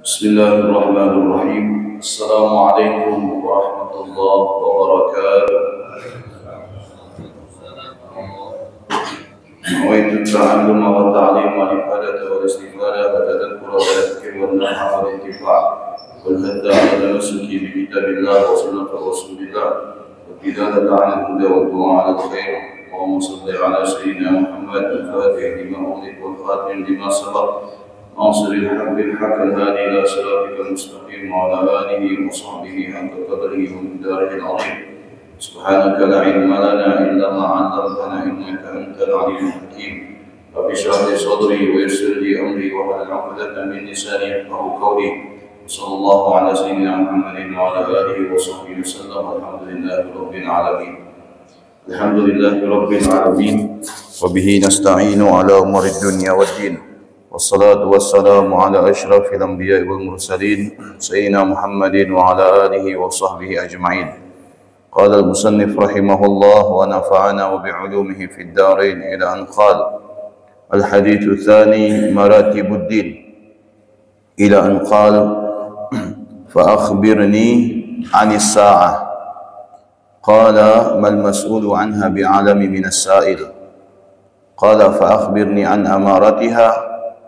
بسم الله الرحمن الرحيم. السلام عليكم ورحمة الله وبركاته. نويت التعلم والتعليم والإفادة والاستفادة والتذكر والذكر والنفع والانتفاع والحث على التمسك بكتاب الله وسنة رسول الله والبداية عن الهدى والدعاء على الخير. اللهم صل على سيدنا محمد الفاتح لما أغلق والخاتم لما سبق ناصر الحق بالحق الهادي إلى صراطك المستقيم وعلى آله وصحبه حق قدره ومقداره العظيم. سبحانك لا علم لنا إلا ما علمتنا إنك أنت العليم الحكيم. رب اشرح لي صدري ويسر لي أمري واحلل عقدة من لساني يفقهوا قولي. صلى الله على سيدنا محمد وعلى آله وصحبه وسلم. الحمد لله رب العالمين. الحمد لله رب العالمين وبه نستعين على أمور الدنيا والدين. والصلاة والسلام على أشرف الأنبياء والمرسلين سيدنا محمد وعلى آله وصحبه أجمعين. قال المصنف رحمه الله ونفعنا وبعلومه في الدارين إلى أن قال: الحديث الثاني مراتب الدين، إلى أن قال: فأخبرني عن الساعة. قال: ما المسؤول عنها بعلم من السائل. قال: فأخبرني عن أمارتها.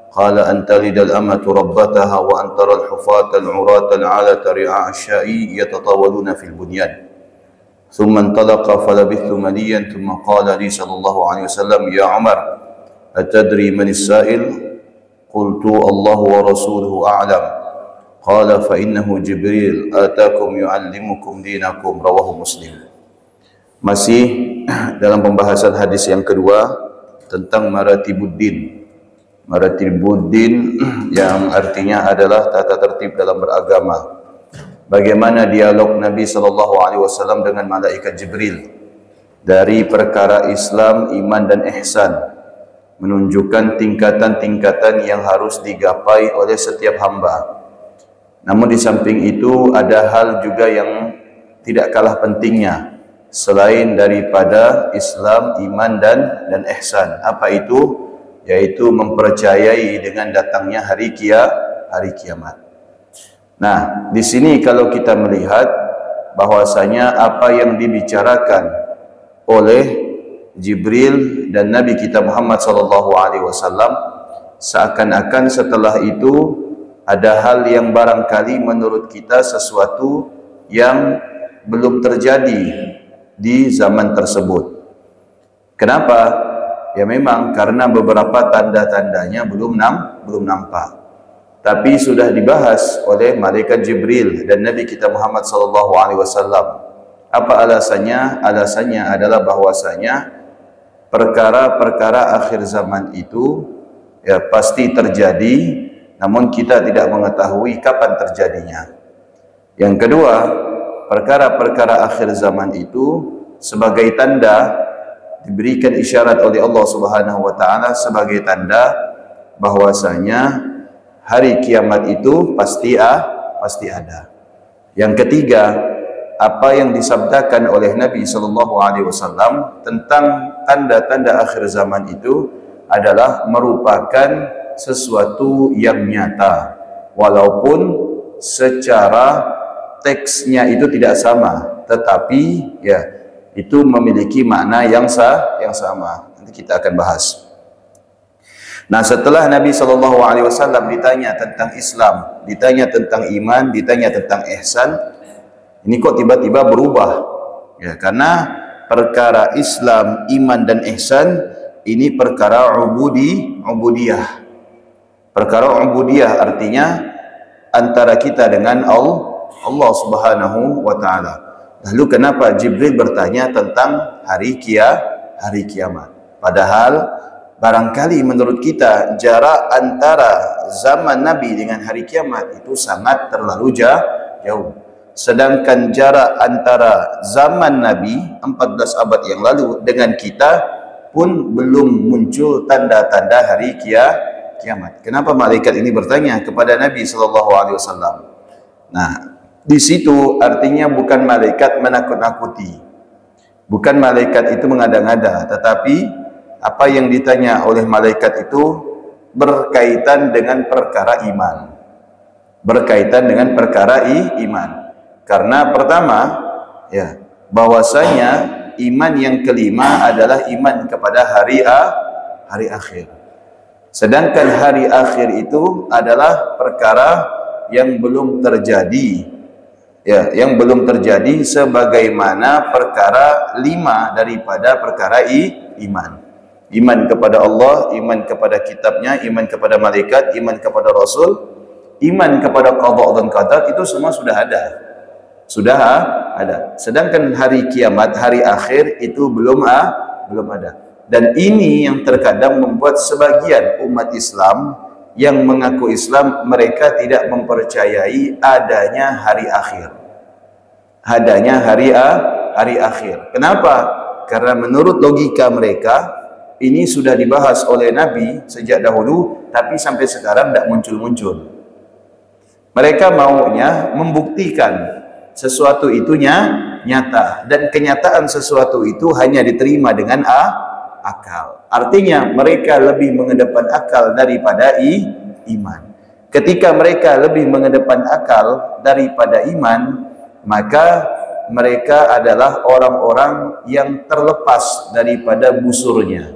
قال: أن تلد الأمة ربتها وأن ترى الحفاة العراة العالة رعاء الشاء يتطاولون في البنيان. ثم انطلق فلبثت مليا ثم قال لي صلى الله عليه وسلم: يا عمر، أتدري من السائل؟ قلت: الله ورسوله أعلم. قال: فإنه جبريل آتاكم يعلمكم دينكم. رواه مسلم. Masih dalam pembahasan hadis yang kedua tentang maratibuddin. Maratibuddin yang artinya adalah tata tertib dalam beragama. Bagaimana dialog Nabi SAW dengan malaikat Jibril dari perkara Islam, iman dan ihsan, menunjukkan tingkatan-tingkatan yang harus digapai oleh setiap hamba. Namun di samping itu ada hal juga yang tidak kalah pentingnya selain daripada Islam, iman dan ihsan. Apa itu? Yaitu mempercayai dengan datangnya hari kiamat. Nah, di sini kalau kita melihat bahwasanya apa yang dibicarakan oleh Jibril dan Nabi kita Muhammad SAW, seakan-akan setelah itu ada hal yang barangkali menurut kita sesuatu yang belum terjadi di zaman tersebut. Kenapa? Ya memang karena beberapa tanda-tandanya belum nampak. Tapi sudah dibahas oleh malaikat Jibril dan Nabi kita Muhammad SAW. Apa alasannya? Alasannya adalah bahwasanya perkara-perkara akhir zaman itu ya pasti terjadi, namun kita tidak mengetahui kapan terjadinya. Yang kedua, perkara-perkara akhir zaman itu sebagai tanda, diberikan isyarat oleh Allah Subhanahu wa taala sebagai tanda bahwasanya hari kiamat itu pasti ada. Yang ketiga, apa yang disabdakan oleh Nabi sallallahu alaihi wasallam tentang tanda-tanda akhir zaman itu adalah merupakan sesuatu yang nyata, walaupun secara teksnya itu tidak sama, tetapi ya itu memiliki makna yang sama. Nanti kita akan bahas. Nah, setelah Nabi SAW ditanya tentang Islam, ditanya tentang iman, ditanya tentang ihsan, ini kok tiba-tiba berubah? Ya, karena perkara Islam, iman dan ihsan ini perkara ubudiyah. Perkara ubudiyah artinya antara kita dengan Allah Subhanahu wa taala. Lalu kenapa Jibril bertanya tentang hari kiamat? Padahal barangkali menurut kita jarak antara zaman Nabi dengan hari kiamat itu sangat terlalu jauh. Sedangkan jarak antara zaman Nabi 14 abad yang lalu dengan kita pun belum muncul tanda-tanda hari kiamat. Kenapa malaikat ini bertanya kepada Nabi SAW? Nah, di situ artinya bukan malaikat menakut-nakuti, bukan malaikat itu mengada-ngada, tetapi apa yang ditanya oleh malaikat itu berkaitan dengan perkara iman. berkaitan dengan perkara iman. Karena pertama, ya, bahwasanya iman yang kelima adalah iman kepada hari akhir. Sedangkan hari akhir itu adalah perkara yang belum terjadi, ya, yang belum terjadi sebagaimana perkara 5 daripada perkara iman. Iman kepada Allah, iman kepada kitabnya, iman kepada malaikat, iman kepada rasul, iman kepada qada dan qadar, itu semua sudah ada. Sudah ada. Sedangkan hari kiamat, hari akhir itu belum ada. Dan ini yang terkadang membuat sebagian umat Islam yang mengaku Islam, mereka tidak mempercayai adanya hari akhir. Adanya hari akhir. Kenapa? Karena menurut logika mereka, ini sudah dibahas oleh Nabi sejak dahulu, tapi sampai sekarang tidak muncul-muncul. Mereka maunya membuktikan sesuatu itu nyata, dan kenyataan sesuatu itu hanya diterima dengan akal. Artinya mereka lebih mengedepan akal daripada iman. Ketika mereka lebih mengedepan akal daripada iman, maka mereka adalah orang-orang yang terlepas daripada busurnya.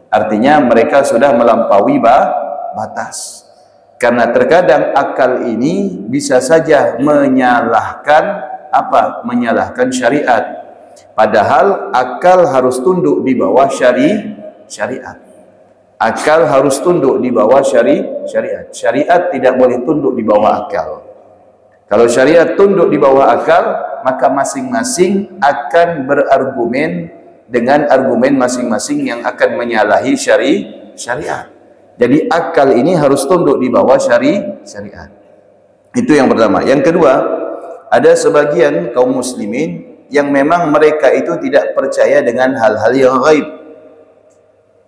Artinya mereka sudah melampaui batas. Karena terkadang akal ini bisa saja menyalahkan menyalahkan syariat. Padahal akal harus tunduk di bawah syariat. Akal harus tunduk di bawah syariat. Syariat tidak boleh tunduk di bawah akal. Kalau syariat tunduk di bawah akal, maka masing-masing akan berargumen dengan argumen masing-masing yang akan menyalahi syariat. Jadi akal ini harus tunduk di bawah syariat. Itu yang pertama. Yang kedua, ada sebagian kaum muslimin yang memang mereka itu tidak percaya dengan hal-hal yang gaib.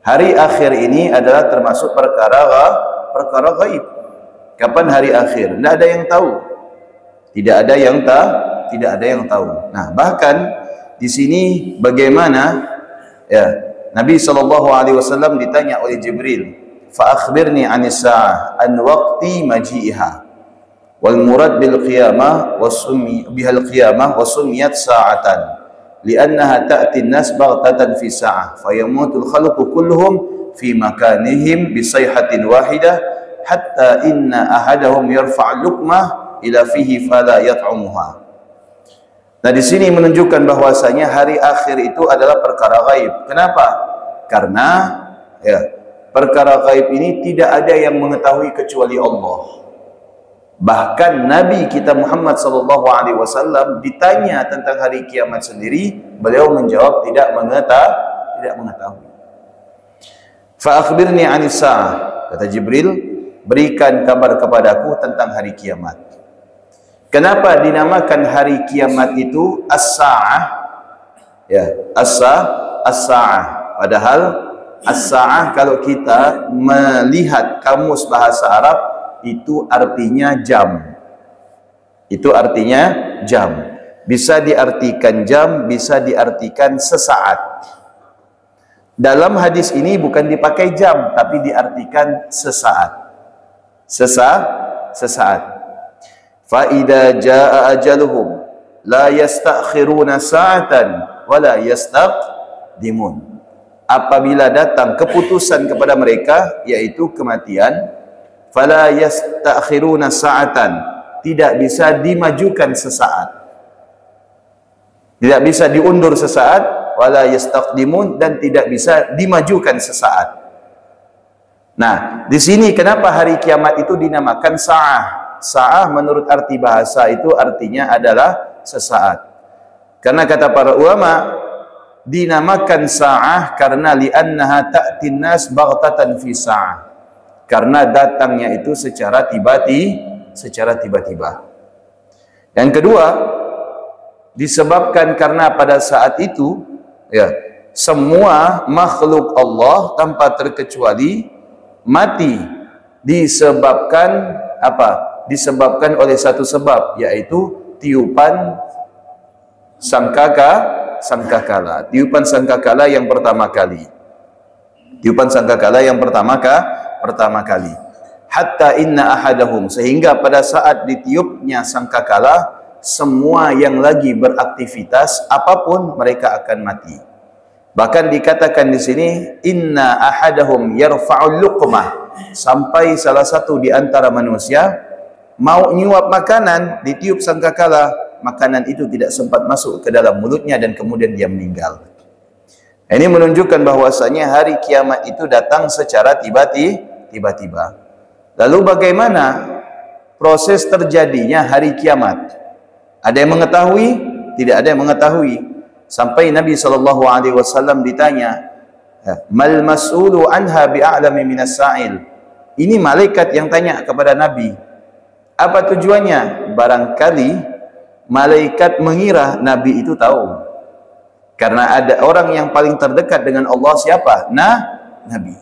Hari akhir ini adalah termasuk perkara gaib. Kapan hari akhir? Tidak ada yang tahu. Tidak ada yang tahu. Nah, bahkan di sini bagaimana, ya, Nabi SAW ditanya oleh Jibril, fa akhbirni 'anis sa'ah an waqti maji'iha wal murad bil qiyamah wasummi bihal qiyamah wasumiyat sa'atan li'annaha ta'ti an-nas baghtatan fi sa'ah fayamutul khalqu kulluhum fi makanihim bi sayhatin wahidah hatta inna ahadahum yarfa' luqmah ila fihi fala yat'umuha. Nah, di sini menunjukkan bahwasanya hari akhir itu adalah perkara gaib. Kenapa? Karena, ya, perkara gaib ini tidak ada yang mengetahui kecuali Allah. Bahkan Nabi kita Muhammad SAW ditanya tentang hari kiamat sendiri, beliau menjawab tidak mengetahui. Fa akhbirni 'anis sa'ah, kata Jibril, berikan kabar kepadaku tentang hari kiamat. Kenapa dinamakan hari kiamat itu as-sa'ah? Ya, as-sa'ah. Padahal as-sa'ah kalau kita melihat kamus bahasa Arab itu artinya jam. Itu artinya jam. Bisa diartikan jam, bisa diartikan sesaat. Dalam hadis ini bukan dipakai jam, tapi diartikan sesaat. Sesaat. Fa idza jaa ajaluhum la yastakhiruna sa'atan wa la yastaqdimun. Apabila datang keputusan kepada mereka, yaitu kematian, fala yastakhiruna sa'atan, tidak bisa dimajukan sesaat, tidak bisa diundur sesaat, wala yastaqdimun, dan tidak bisa dimajukan sesaat. Nah, di sini kenapa hari kiamat itu dinamakan sa'ah? Sa'ah menurut arti bahasa itu artinya adalah sesaat. Karena kata para ulama, dinamakan sa'ah karena li'annaha ta'tin nas baghtatan fi sa'ah. Karena datangnya itu secara tiba-tiba. Yang kedua, disebabkan karena pada saat itu, ya, semua makhluk Allah tanpa terkecuali mati disebabkan apa? Disebabkan oleh satu sebab, yaitu tiupan sangkakala. Tiupan sangkakala yang pertama kali. hatta inna ahadahum, sehingga pada saat ditiupnya sangkakala, semua yang lagi beraktivitas apapun mereka akan mati. Bahkan dikatakan di sini inna ahadahum yarfa'ul luqmah, sampai salah satu di antara manusia mau nyuap makanan, ditiup sangkakala, makanan itu tidak sempat masuk ke dalam mulutnya dan kemudian dia meninggal. Ini menunjukkan bahwasanya hari kiamat itu datang secara tiba-tiba. Lalu bagaimana proses terjadinya hari kiamat? Ada yang mengetahui? Tidak ada yang mengetahui. Sampai Nabi SAW ditanya, mal mas'ulu anha bi'a'lami minas sa'il. Ini malaikat yang tanya kepada Nabi. Apa tujuannya? Barangkali malaikat mengira Nabi itu tahu. Karena ada orang yang paling terdekat dengan Allah siapa? Nabi.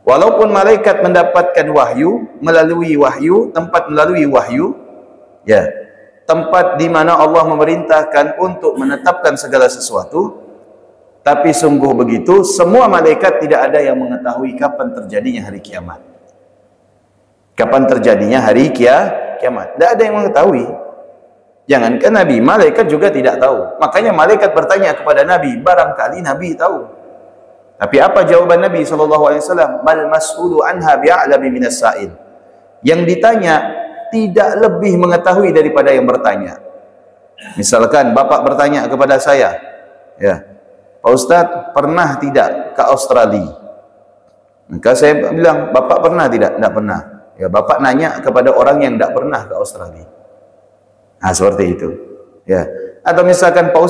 Walaupun malaikat mendapatkan wahyu, melalui wahyu, tempat melalui wahyu, ya, tempat di mana Allah memerintahkan untuk menetapkan segala sesuatu, tapi sungguh begitu, semua malaikat tidak ada yang mengetahui kapan terjadinya hari kiamat. Kapan terjadinya hari kiamat? Tidak ada yang mengetahui. Jangankan Nabi, malaikat juga tidak tahu. Makanya malaikat bertanya kepada Nabi, barangkali Nabi tahu. Tapi apa jawaban Nabi SAW? Mal mas'ulu anha bi'a'lami minas sa'il. Yang ditanya tidak lebih mengetahui daripada yang bertanya. Misalkan bapak bertanya kepada saya, ya, Pak Ustadz, pernah tidak ke Australia? Maka saya bilang, bapak pernah tidak? Tidak pernah. Ya, bapak nanya kepada orang yang tidak pernah ke Australia. Nah, seperti itu. Ya. Atau misalkan Pak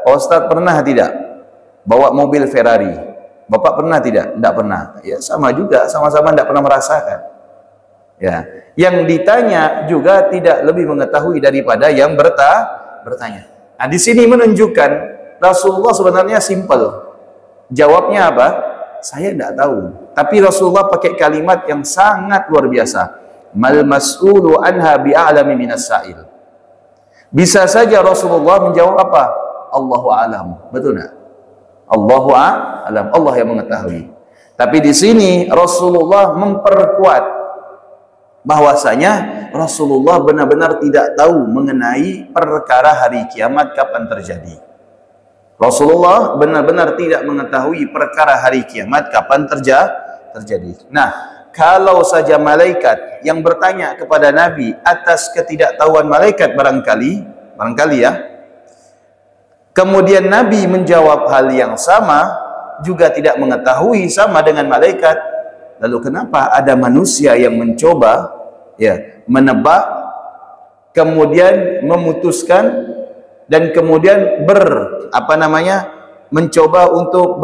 Ustadz pernah tidak bawa mobil Ferrari? Bapak pernah tidak? Tidak pernah. Ya, sama juga, sama-sama tidak pernah merasakan. Ya, yang ditanya juga tidak lebih mengetahui daripada yang bertanya. Nah, di sini menunjukkan Rasulullah sebenarnya simpel. Jawabnya apa? Saya tidak tahu. Tapi Rasulullah pakai kalimat yang sangat luar biasa. Mal mas'ulu anha bi'a'lami minas sa'il. Bisa saja Rasulullah menjawab apa? Allahu a'lam. Betul tak? Allahu a'lam. Allah yang mengetahui. Tapi di sini Rasulullah memperkuat bahwasanya Rasulullah benar-benar tidak tahu mengenai perkara hari kiamat kapan terjadi. Rasulullah benar-benar tidak mengetahui perkara hari kiamat kapan terjadi. Nah, kalau saja malaikat yang bertanya kepada Nabi atas ketidaktahuan malaikat barangkali ya, kemudian Nabi menjawab hal yang sama, juga tidak mengetahui sama dengan malaikat, lalu kenapa ada manusia yang mencoba, ya, menebak, kemudian memutuskan, dan kemudian mencoba untuk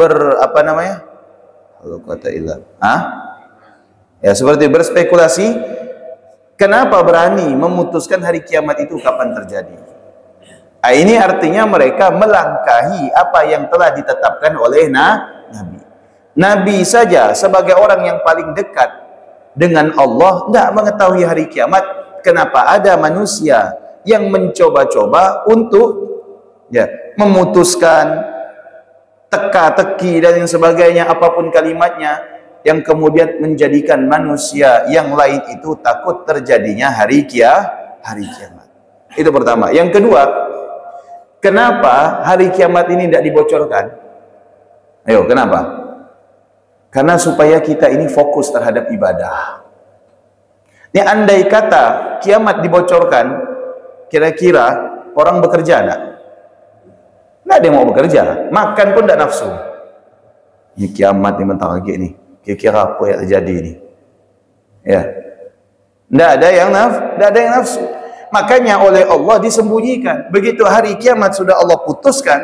ya, seperti berspekulasi. Kenapa berani memutuskan hari kiamat itu kapan terjadi? Ini artinya mereka melangkahi apa yang telah ditetapkan oleh Nabi. Nabi saja sebagai orang yang paling dekat dengan Allah tidak mengetahui hari kiamat. Kenapa ada manusia yang mencoba-coba untuk, ya, memutuskan, teka-teki dan yang sebagainya, apapun kalimatnya, yang kemudian menjadikan manusia yang lain itu takut terjadinya hari kiamat. Itu pertama. Yang kedua, kenapa hari kiamat ini tidak dibocorkan? Ayo, kenapa? Karena supaya kita ini fokus terhadap ibadah. Ini andai kata kiamat dibocorkan, kira-kira orang bekerja enggak? Enggak ada yang mau bekerja, makan pun tidak nafsu. Ini kiamat ini bentar lagi nih. Kira-kira apa yang terjadi ini? Ya. Tidak ada yang nafsu. Makanya oleh Allah disembunyikan. Begitu hari kiamat sudah Allah putuskan,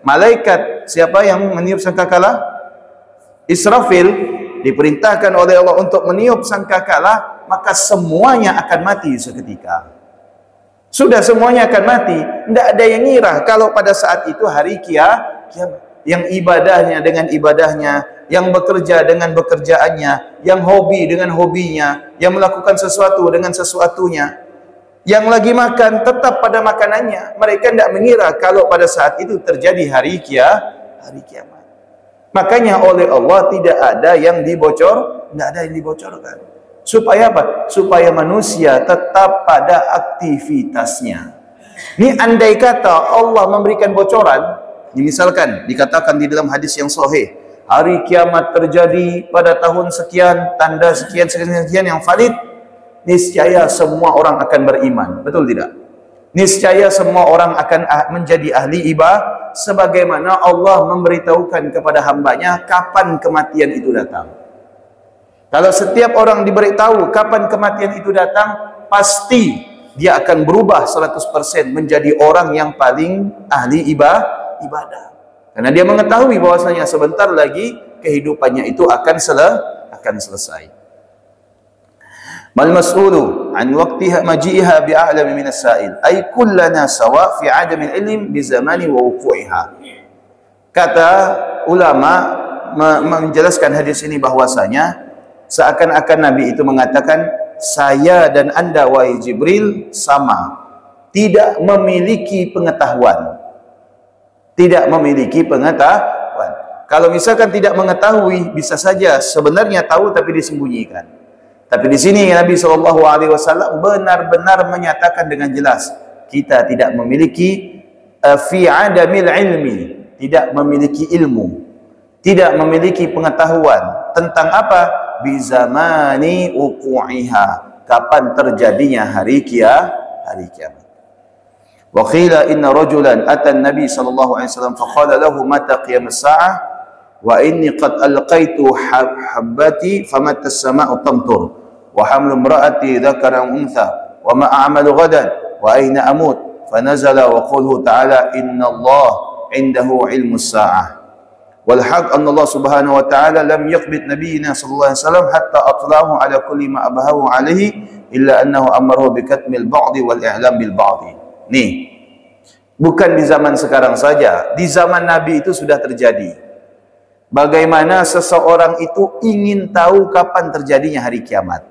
malaikat siapa yang meniup sangkakala? Israfil diperintahkan oleh Allah untuk meniup sangkakala, maka semuanya akan mati seketika. Sudah semuanya akan mati. Tidak ada yang ngira kalau pada saat itu hari kiamat. Yang ibadahnya dengan ibadahnya, yang bekerja dengan bekerjaannya, yang hobi dengan hobinya, yang melakukan sesuatu dengan sesuatunya, yang lagi makan tetap pada makanannya. Mereka tidak mengira kalau pada saat itu terjadi hari kiamat. Makanya oleh Allah tidak ada yang dibocor, tidak ada yang dibocorkan. Supaya apa? Supaya manusia tetap pada aktivitasnya. Ini andai kata Allah memberikan bocoran, misalkan dikatakan di dalam hadis yang sahih, hari kiamat terjadi pada tahun sekian, tanda sekian sekian yang valid, niscaya semua orang akan beriman. Betul tidak? Niscaya semua orang akan menjadi ahli ibadah, sebagaimana Allah memberitahukan kepada hambanya kapan kematian itu datang. Kalau setiap orang diberitahu kapan kematian itu datang, pasti dia akan berubah 100% menjadi orang yang paling ahli ibadah. Karena dia mengetahui bahwasanya sebentar lagi kehidupannya itu akan selesai. Mal mas'ulu an waqtiha maji'iha bi'a'lami minas sa'il. Ay kullana sawa fi 'adami al-ilm bi zamani wa wuqu'iha. Kata ulama menjelaskan hadis ini bahwasanya seakan-akan Nabi itu mengatakan, saya dan anda wahai Jibril sama, tidak memiliki pengetahuan. Tidak memiliki pengetahuan. Kalau misalkan tidak mengetahui, bisa saja sebenarnya tahu tapi disembunyikan. Tapi di sini Nabi SAW benar-benar menyatakan dengan jelas, kita tidak memiliki fi adamil ilmi, tidak memiliki ilmu, tidak memiliki pengetahuan tentang apa? Bizamani uqu'iha, kapan terjadinya hari kiamat. Wa qila inna rajulan ata an-nabi sallallahu alaihi wasallam fa qala lahu mata qiyamus sa'ah wa inni qad alqaitu habbati famata as-sama'u tamtur wa hamlu imra'ati dhakaran untha wa ma a'malu ghadan wa aina amut fa nazala wa qawluhu ta'ala inna Allah 'indahu 'ilmus sa'ah. Walhaq anna Allah subhanahu wa ta'ala lam yaqbid nabiyina sallallahu alaihi wasallam hatta atlahu ala kulli ma abahahu alaihi illa annahu amarahu bikatmil ba'di wal i'lam bil ba'di. Nih, bukan di zaman sekarang saja, di zaman Nabi itu sudah terjadi. Bagaimana seseorang itu ingin tahu kapan terjadinya hari kiamat.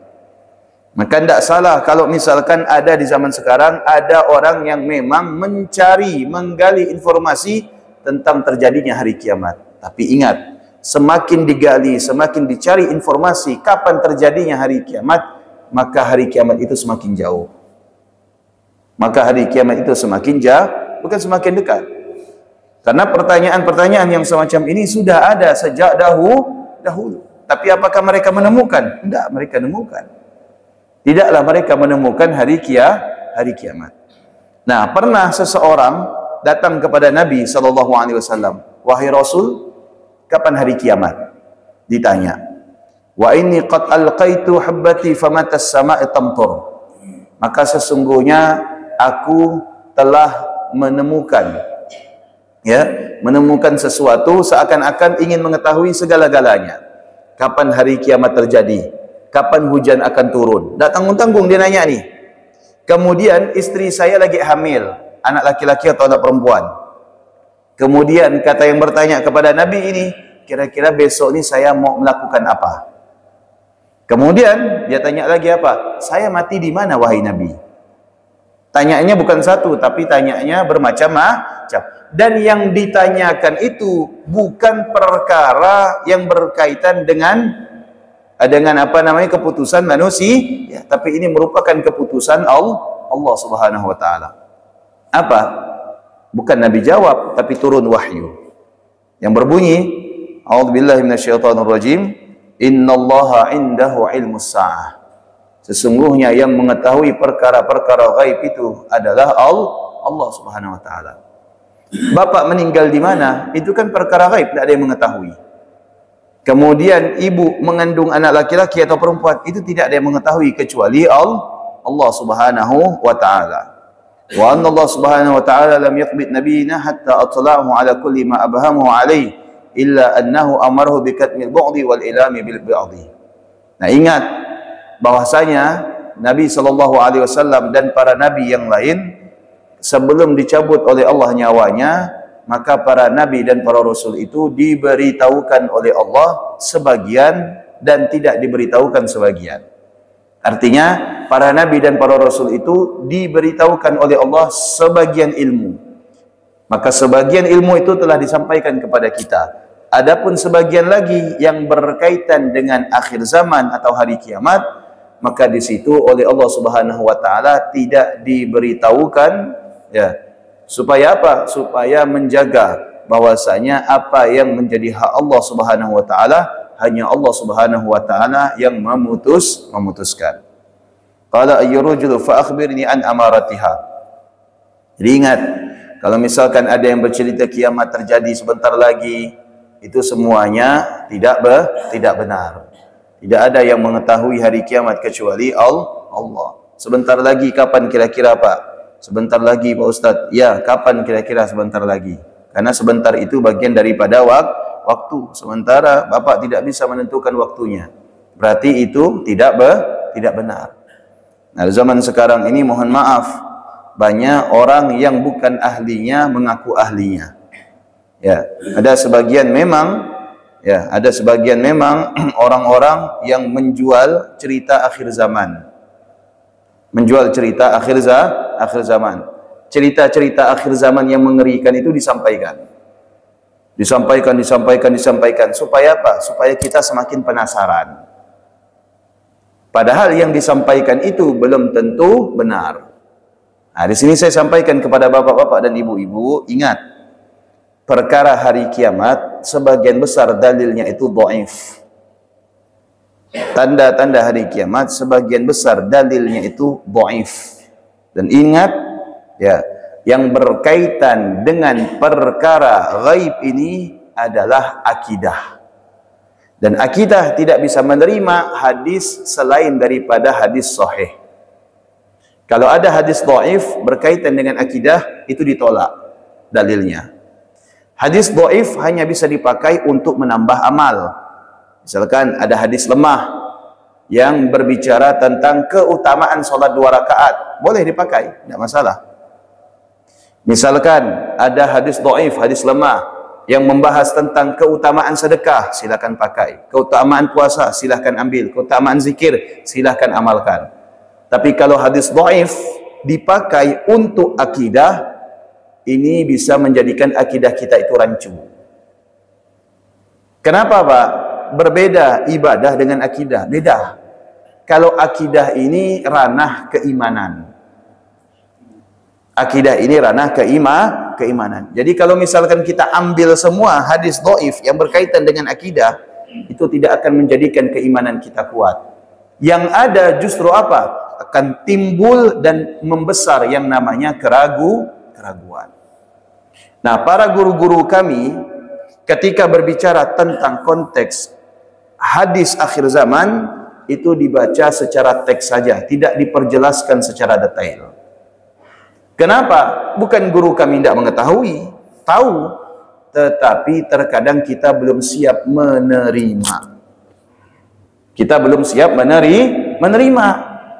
Maka tidak salah kalau misalkan ada di zaman sekarang ada orang yang memang mencari, menggali informasi tentang terjadinya hari kiamat. Tapi ingat, semakin digali, semakin dicari informasi kapan terjadinya hari kiamat, maka hari kiamat itu semakin jauh. Maka hari kiamat itu semakin jauh, bukan semakin dekat. Karena pertanyaan-pertanyaan yang semacam ini sudah ada sejak dahulu. Tapi apakah mereka menemukan? Tidak, mereka menemukan. Tidaklah mereka menemukan hari kiamat. Nah, pernah seseorang datang kepada Nabi SAW, wahai Rasul, kapan hari kiamat? Ditanya. Wa inni qad alqaitu habbati famata as-sama'i tamtur. Maka sesungguhnya aku telah menemukan sesuatu, seakan-akan ingin mengetahui segala-galanya. Kapan hari kiamat terjadi? Kapan hujan akan turun? Tak tanggung-tanggung dia nanya nih. Kemudian istri saya lagi hamil, anak laki-laki atau anak perempuan. Kemudian kata yang bertanya kepada Nabi ini, kira-kira besok ini saya mau melakukan apa? Kemudian dia tanya lagi apa? Saya mati di mana wahai Nabi? Tanyanya bukan satu, tapi tanyanya bermacam-macam. Dan yang ditanyakan itu bukan perkara yang berkaitan dengan apa namanya keputusan manusia, tapi ini merupakan keputusan Allah Subhanahu wa taala. Apa? Bukan Nabi jawab, tapi turun wahyu yang berbunyi, a'udzubillahi minasyaitonirrajim, innallaha 'indahu 'ilmus sa'ah. Sesungguhnya yang mengetahui perkara-perkara gaib itu adalah Allah Subhanahu wa taala. Bapak meninggal di mana? Itu kan perkara gaib, tidak ada yang mengetahui. Kemudian ibu mengandung anak laki-laki atau perempuan, itu tidak ada yang mengetahui kecuali Allah Subhanahu wa taala. Wa anna Allah Subhanahu wa ta'ala lam yaqbid nabiyina hatta atla'ahu ala kulli ma abhamuhu alayhi illa annahu amarahu bikatmil bu'di wal ilami bil bu'di. Nah, ingat bahwasanya Nabi SAW dan para nabi yang lain sebelum dicabut oleh Allah nyawanya, maka para nabi dan para rasul itu diberitahukan oleh Allah sebagian dan tidak diberitahukan sebagian. Artinya para nabi dan para rasul itu diberitahukan oleh Allah sebagian ilmu. Maka sebagian ilmu itu telah disampaikan kepada kita. Adapun sebagian lagi yang berkaitan dengan akhir zaman atau hari kiamat, maka di situ oleh Allah Subhanahu wa taala tidak diberitahukan, ya, supaya apa? Supaya menjaga bahwasanya apa yang menjadi hak Allah Subhanahu wa taala hanya Allah Subhanahu wa taala yang memutuskan. Qala ayyurujulu fa akhbirni an amaratiha. Jadi ingat, kalau misalkan ada yang bercerita kiamat terjadi sebentar lagi, itu semuanya tidak benar. Tidak ada yang mengetahui hari kiamat kecuali Allah. Sebentar lagi kapan kira-kira Pak? Sebentar lagi Pak Ustadz. Ya, kapan kira-kira sebentar lagi? Karena sebentar itu bagian daripada waktu. Sementara Bapak tidak bisa menentukan waktunya. Berarti itu tidak benar. Nah, zaman sekarang ini mohon maaf, banyak orang yang bukan ahlinya mengaku ahlinya. Ya, ada sebagian memang orang-orang yang menjual cerita akhir zaman. Menjual cerita akhir zaman. Cerita-cerita akhir zaman yang mengerikan itu disampaikan. Disampaikan. Supaya apa? Supaya kita semakin penasaran. Padahal yang disampaikan itu belum tentu benar. Nah, di sini saya sampaikan kepada bapak-bapak dan ibu-ibu, ingat, perkara hari kiamat sebagian besar dalilnya itu dhaif. Tanda-tanda hari kiamat sebagian besar dalilnya itu dhaif. Dan ingat, ya, yang berkaitan dengan perkara ghaib ini adalah akidah. Dan akidah tidak bisa menerima hadis selain daripada hadis sahih. Kalau ada hadis dhaif berkaitan dengan akidah, itu ditolak dalilnya. Hadis dhaif hanya bisa dipakai untuk menambah amal. Misalkan ada hadis lemah yang berbicara tentang keutamaan sholat 2 rakaat, boleh dipakai, tidak masalah. Misalkan ada hadis dhaif, hadis lemah yang membahas tentang keutamaan sedekah, silakan pakai. Keutamaan puasa, silakan ambil. Keutamaan zikir, silakan amalkan. Tapi kalau hadis dhaif dipakai untuk akidah, ini bisa menjadikan akidah kita itu rancu. Kenapa Pak? Berbeda ibadah dengan akidah. Beda. Kalau akidah ini ranah keimanan. Akidah ini ranah keimanan. Jadi kalau misalkan kita ambil semua hadis dhaif yang berkaitan dengan akidah, itu tidak akan menjadikan keimanan kita kuat. Yang ada justru apa? Akan timbul dan membesar yang namanya keraguan. Nah, para guru-guru kami ketika berbicara tentang konteks hadis akhir zaman, itu dibaca secara teks saja, tidak diperjelaskan secara detail. Kenapa? Bukan guru kami tidak mengetahui, tahu, tetapi terkadang kita belum siap menerima. Kita belum siap menerima.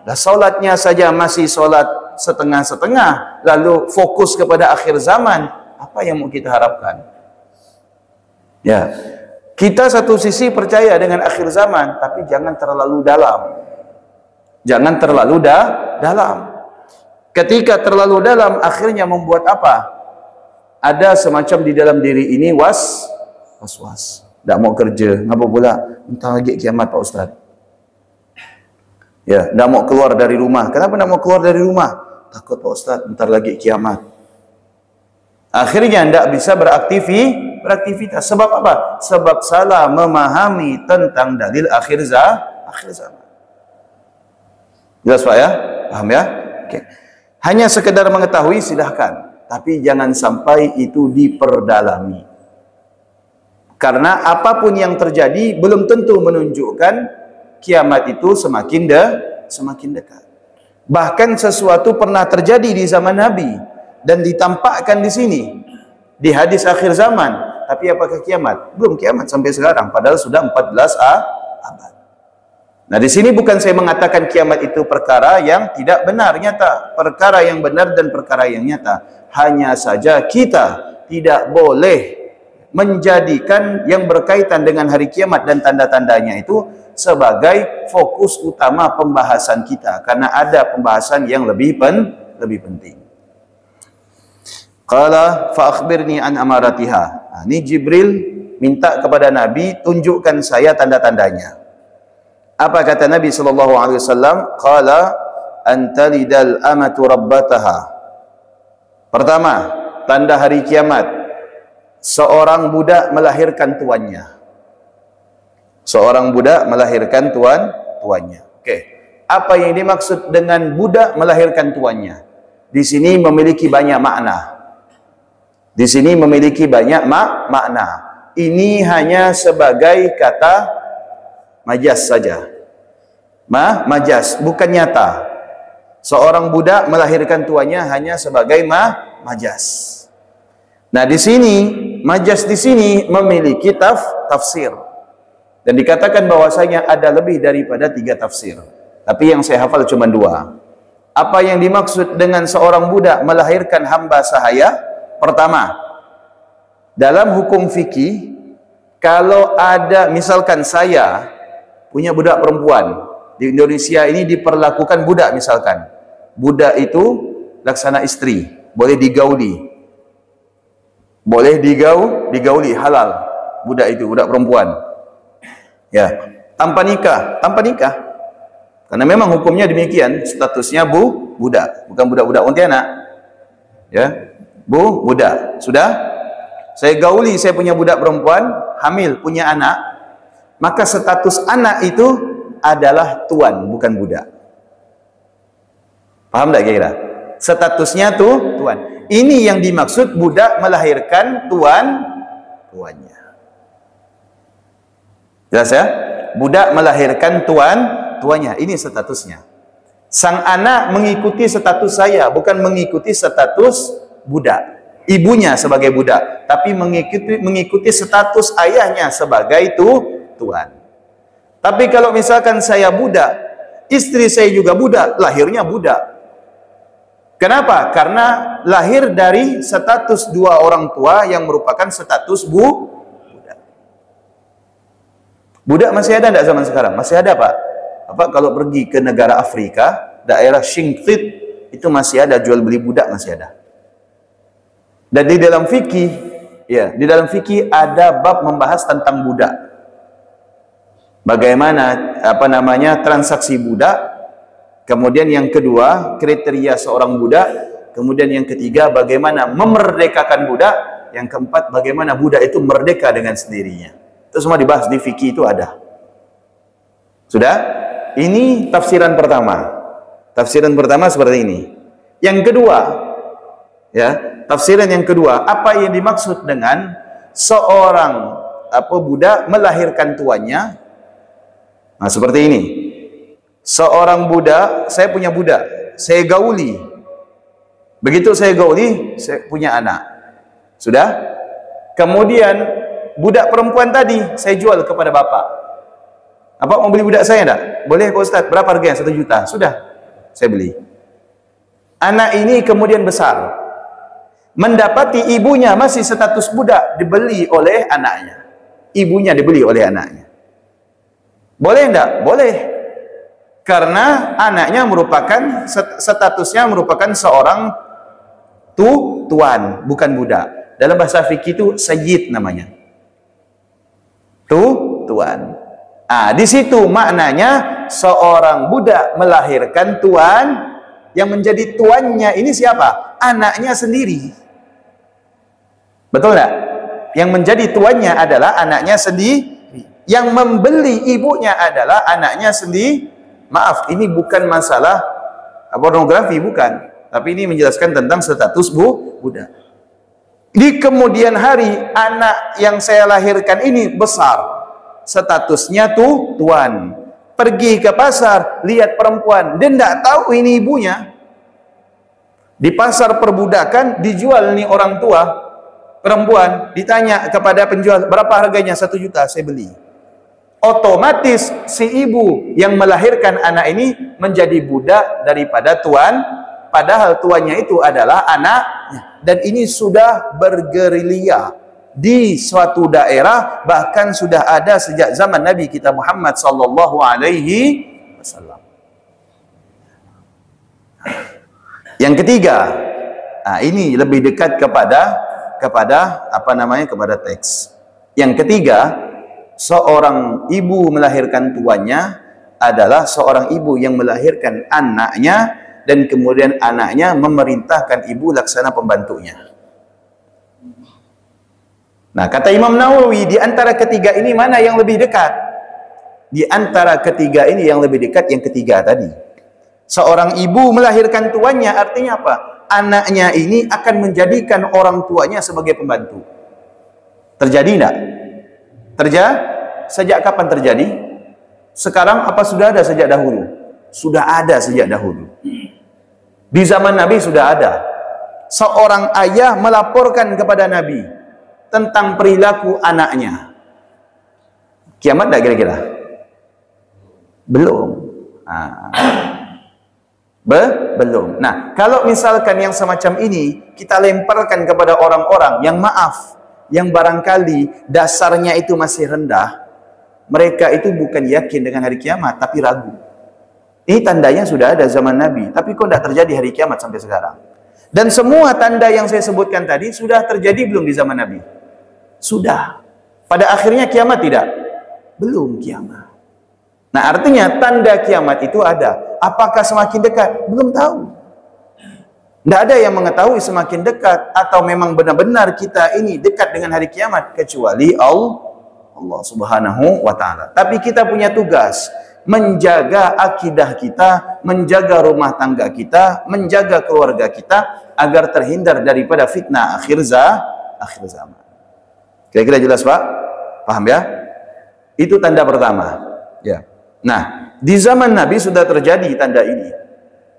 Lah salatnya saja masih salat setengah-setengah, lalu fokus kepada akhir zaman, apa yang mau kita harapkan? Ya, kita satu sisi percaya dengan akhir zaman, tapi jangan terlalu dalam. Jangan terlalu dalam. Ketika terlalu dalam, akhirnya membuat apa? Ada semacam di dalam diri ini was-was. Tak mau kerja. Ngapa pula? Entah lagi kiamat Pak Ustaz. Ya, tak mau keluar dari rumah. Kenapa tak mau keluar dari rumah? Takut Pak Ustaz, bentar lagi kiamat. Akhirnya tidak bisa beraktivitas. Sebab apa? Sebab salah memahami tentang dalil akhir zaman. Jelas Pak ya? Paham ya? Oke. Hanya sekedar mengetahui silahkan, tapi jangan sampai itu diperdalami. Karena apapun yang terjadi belum tentu menunjukkan kiamat itu semakin dekat. Bahkan sesuatu pernah terjadi di zaman Nabi dan ditampakkan di sini di hadis akhir zaman. Tapi apakah kiamat? Belum kiamat sampai sekarang, padahal sudah 14 abad. Nah, di sini bukan saya mengatakan kiamat itu perkara yang tidak benar nyata, perkara yang benar dan perkara yang nyata. Hanya saja kita tidak boleh menjadikan yang berkaitan dengan hari kiamat dan tanda-tandanya itu sebagai fokus utama pembahasan kita, karena ada pembahasan yang lebih penting. Qala fa akhbirni an amaratiha. Nah, ini Jibril minta kepada Nabi, tunjukkan saya tanda-tandanya. Apa kata Nabi sallallahu alaihi wasallam? Qala antalidal amatu rabbataha. Pertama, tanda hari kiamat, seorang budak melahirkan tuannya. Seorang budak melahirkan tuannya. Okey. Apa yang dimaksud dengan budak melahirkan tuannya? Di sini memiliki banyak makna. Di sini memiliki banyak makna. Ini hanya sebagai kata majaz saja. Majaz, bukan nyata. Seorang budak melahirkan tuannya hanya sebagai majaz. Nah, di sini majaz di sini memiliki tafsir. Dan dikatakan bahwasanya ada lebih daripada 3 tafsir. Tapi yang saya hafal cuma 2. Apa yang dimaksud dengan seorang budak melahirkan hamba sahaya? Pertama, dalam hukum fikih, kalau ada, misalkan saya punya budak perempuan, di Indonesia ini diperlakukan budak, misalkan budak itu laksana istri, boleh digauli, digauli, halal budak itu, budak perempuan, ya, tanpa nikah, karena memang hukumnya demikian, statusnya budak, bukan budak-budak Pontianak, ya, budak. Sudah, saya gauli, saya punya budak perempuan, hamil, punya anak, maka status anak itu adalah tuan, bukan budak. Paham tak kira? Statusnya tuan. Ini yang dimaksud budak melahirkan tuannya. Jelas ya? Budak melahirkan tuannya. Ini statusnya. Sang anak mengikuti status saya, bukan mengikuti status budak. Ibunya sebagai budak, tapi mengikuti status ayahnya sebagai tuan. Tapi kalau misalkan saya budak, istri saya juga budak, lahirnya budak. Kenapa? Karena lahir dari status 2 orang tua yang merupakan status budak. Budak masih ada tidak zaman sekarang? Masih ada, Pak. Apa kalau pergi ke negara Afrika, daerah Shinqit, itu masih ada jual beli budak, masih ada. Dan di dalam fikih, ya, di dalam fikih ada bab membahas tentang budak. Bagaimana transaksi budak, kemudian yang kedua kriteria seorang budak, kemudian yang ketiga bagaimana memerdekakan budak, yang keempat bagaimana budak itu merdeka dengan sendirinya. Itu semua dibahas di fikih, itu ada. Sudah? Ini tafsiran pertama. Tafsiran pertama seperti ini. Yang kedua, ya, tafsiran yang kedua, apa yang dimaksud dengan seorang budak melahirkan tuannya? Nah, seperti ini. Seorang budak, saya punya budak, saya gauli. Begitu saya gauli, saya punya anak. Sudah? Kemudian budak perempuan tadi saya jual kepada bapak. Apa mau beli budak saya enggak? Boleh Pak Ustaz, berapa harganya? 1 juta. Sudah, saya beli. Anak ini kemudian besar, mendapati ibunya masih status budak, dibeli oleh anaknya. Ibunya dibeli oleh anaknya. Boleh enggak? Boleh. Karena anaknya merupakan statusnya merupakan seorang tuan, bukan budak. Dalam bahasa fikih itu sayyid namanya. Tuan. Di situ maknanya seorang budak melahirkan tuan, yang menjadi tuannya ini siapa? Anaknya sendiri. Betul enggak? Yang menjadi tuannya adalah anaknya sendiri. Yang membeli ibunya adalah anaknya sendiri. Maaf, ini bukan masalah pornografi, bukan. Tapi ini menjelaskan tentang status budak. Di kemudian hari, anak yang saya lahirkan ini besar. Statusnya tuan. Pergi ke pasar, lihat perempuan. Dia tidak tahu ini ibunya. Di pasar perbudakan, dijual nih orang tua. Perempuan, ditanya kepada penjual, berapa harganya? 1 juta, saya beli. Otomatis si ibu yang melahirkan anak ini menjadi budak daripada tuan, padahal tuannya itu adalah anaknya. Dan ini sudah bergerilya di suatu daerah, bahkan sudah ada sejak zaman Nabi kita Muhammad sallallahu alaihi wasallam. Yang ketiga, ini lebih dekat kepada kepada teks. Yang ketiga, seorang ibu melahirkan tuannya adalah seorang ibu yang melahirkan anaknya dan kemudian anaknya memerintahkan ibu laksana pembantunya. Nah, kata Imam Nawawi, di antara ketiga ini mana yang lebih dekat? Di antara ketiga ini yang lebih dekat yang ketiga tadi. Seorang ibu melahirkan tuannya, artinya apa? Anaknya ini akan menjadikan orang tuanya sebagai pembantu. Terjadi enggak? Sejak kapan terjadi? Sekarang apa sudah ada sejak dahulu? Sudah ada sejak dahulu. Di zaman Nabi sudah ada. Seorang ayah melaporkan kepada Nabi tentang perilaku anaknya. Kiamat enggak kira-kira? Belum. Belum. Nah, kalau misalkan yang semacam ini kita lemparkan kepada orang-orang yang maaf, yang barangkali dasarnya itu masih rendah, mereka itu bukan yakin dengan hari kiamat, tapi ragu. Ini tandanya sudah ada zaman Nabi, tapi kok tidak terjadi hari kiamat sampai sekarang? Dan semua tanda yang saya sebutkan tadi sudah terjadi belum di zaman Nabi? Sudah. Pada akhirnya kiamat tidak? Belum kiamat. Nah, artinya tanda kiamat itu ada. Apakah semakin dekat? Belum tahu. Tidak ada yang mengetahui semakin dekat atau memang benar-benar kita ini dekat dengan hari kiamat kecuali Allah Subhanahu wa taala. Tapi kita punya tugas menjaga akidah kita, menjaga rumah tangga kita, menjaga keluarga kita agar terhindar daripada fitnah akhir zaman. Kira-kira jelas, Pak? Paham ya? Itu tanda pertama. Ya. Nah, di zaman Nabi sudah terjadi tanda ini.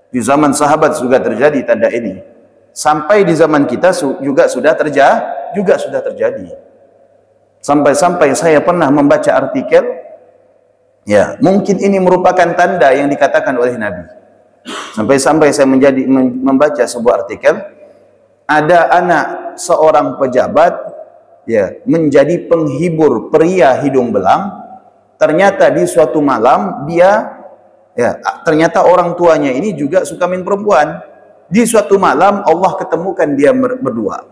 Di zaman sahabat juga terjadi tanda ini. Sampai di zaman kita juga sudah terjadi. Sampai-sampai saya pernah membaca artikel, ya, mungkin ini merupakan tanda yang dikatakan oleh Nabi. Sampai-sampai saya membaca sebuah artikel, ada anak seorang pejabat, ya, menjadi penghibur pria hidung belang. Ternyata di suatu malam ternyata orang tuanya ini juga suka main perempuan. Di suatu malam Allah ketemukan dia berdua.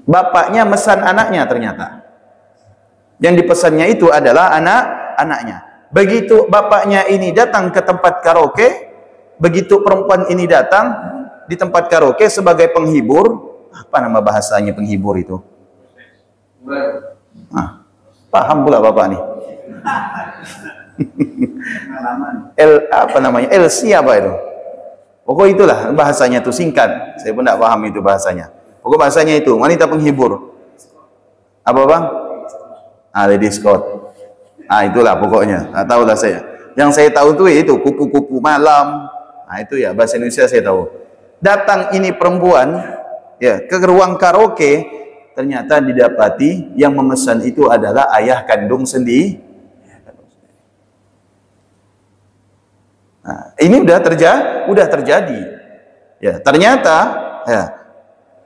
Bapaknya mesan anaknya ternyata. Yang dipesannya itu adalah anaknya. Begitu bapaknya ini datang ke tempat karaoke, begitu perempuan ini datang di tempat karaoke sebagai penghibur, apa nama bahasanya penghibur itu? Paham pula bapak nih. LC apa itu? Pokok itulah bahasanya itu singkat. Saya pun tidak paham itu bahasanya. Pokok bahasanya itu wanita penghibur. Apa bang? Lady Scott. Itulah pokoknya. Tak tahulah saya. Yang saya tahu tuh itu kupu-kupu malam. Itu ya bahasa Indonesia saya tahu. Datang ini perempuan, ya, ke ruang karaoke. Ternyata didapati yang memesan itu adalah ayah kandung sendiri. Nah, ini udah terjadi. Ya, ternyata ya,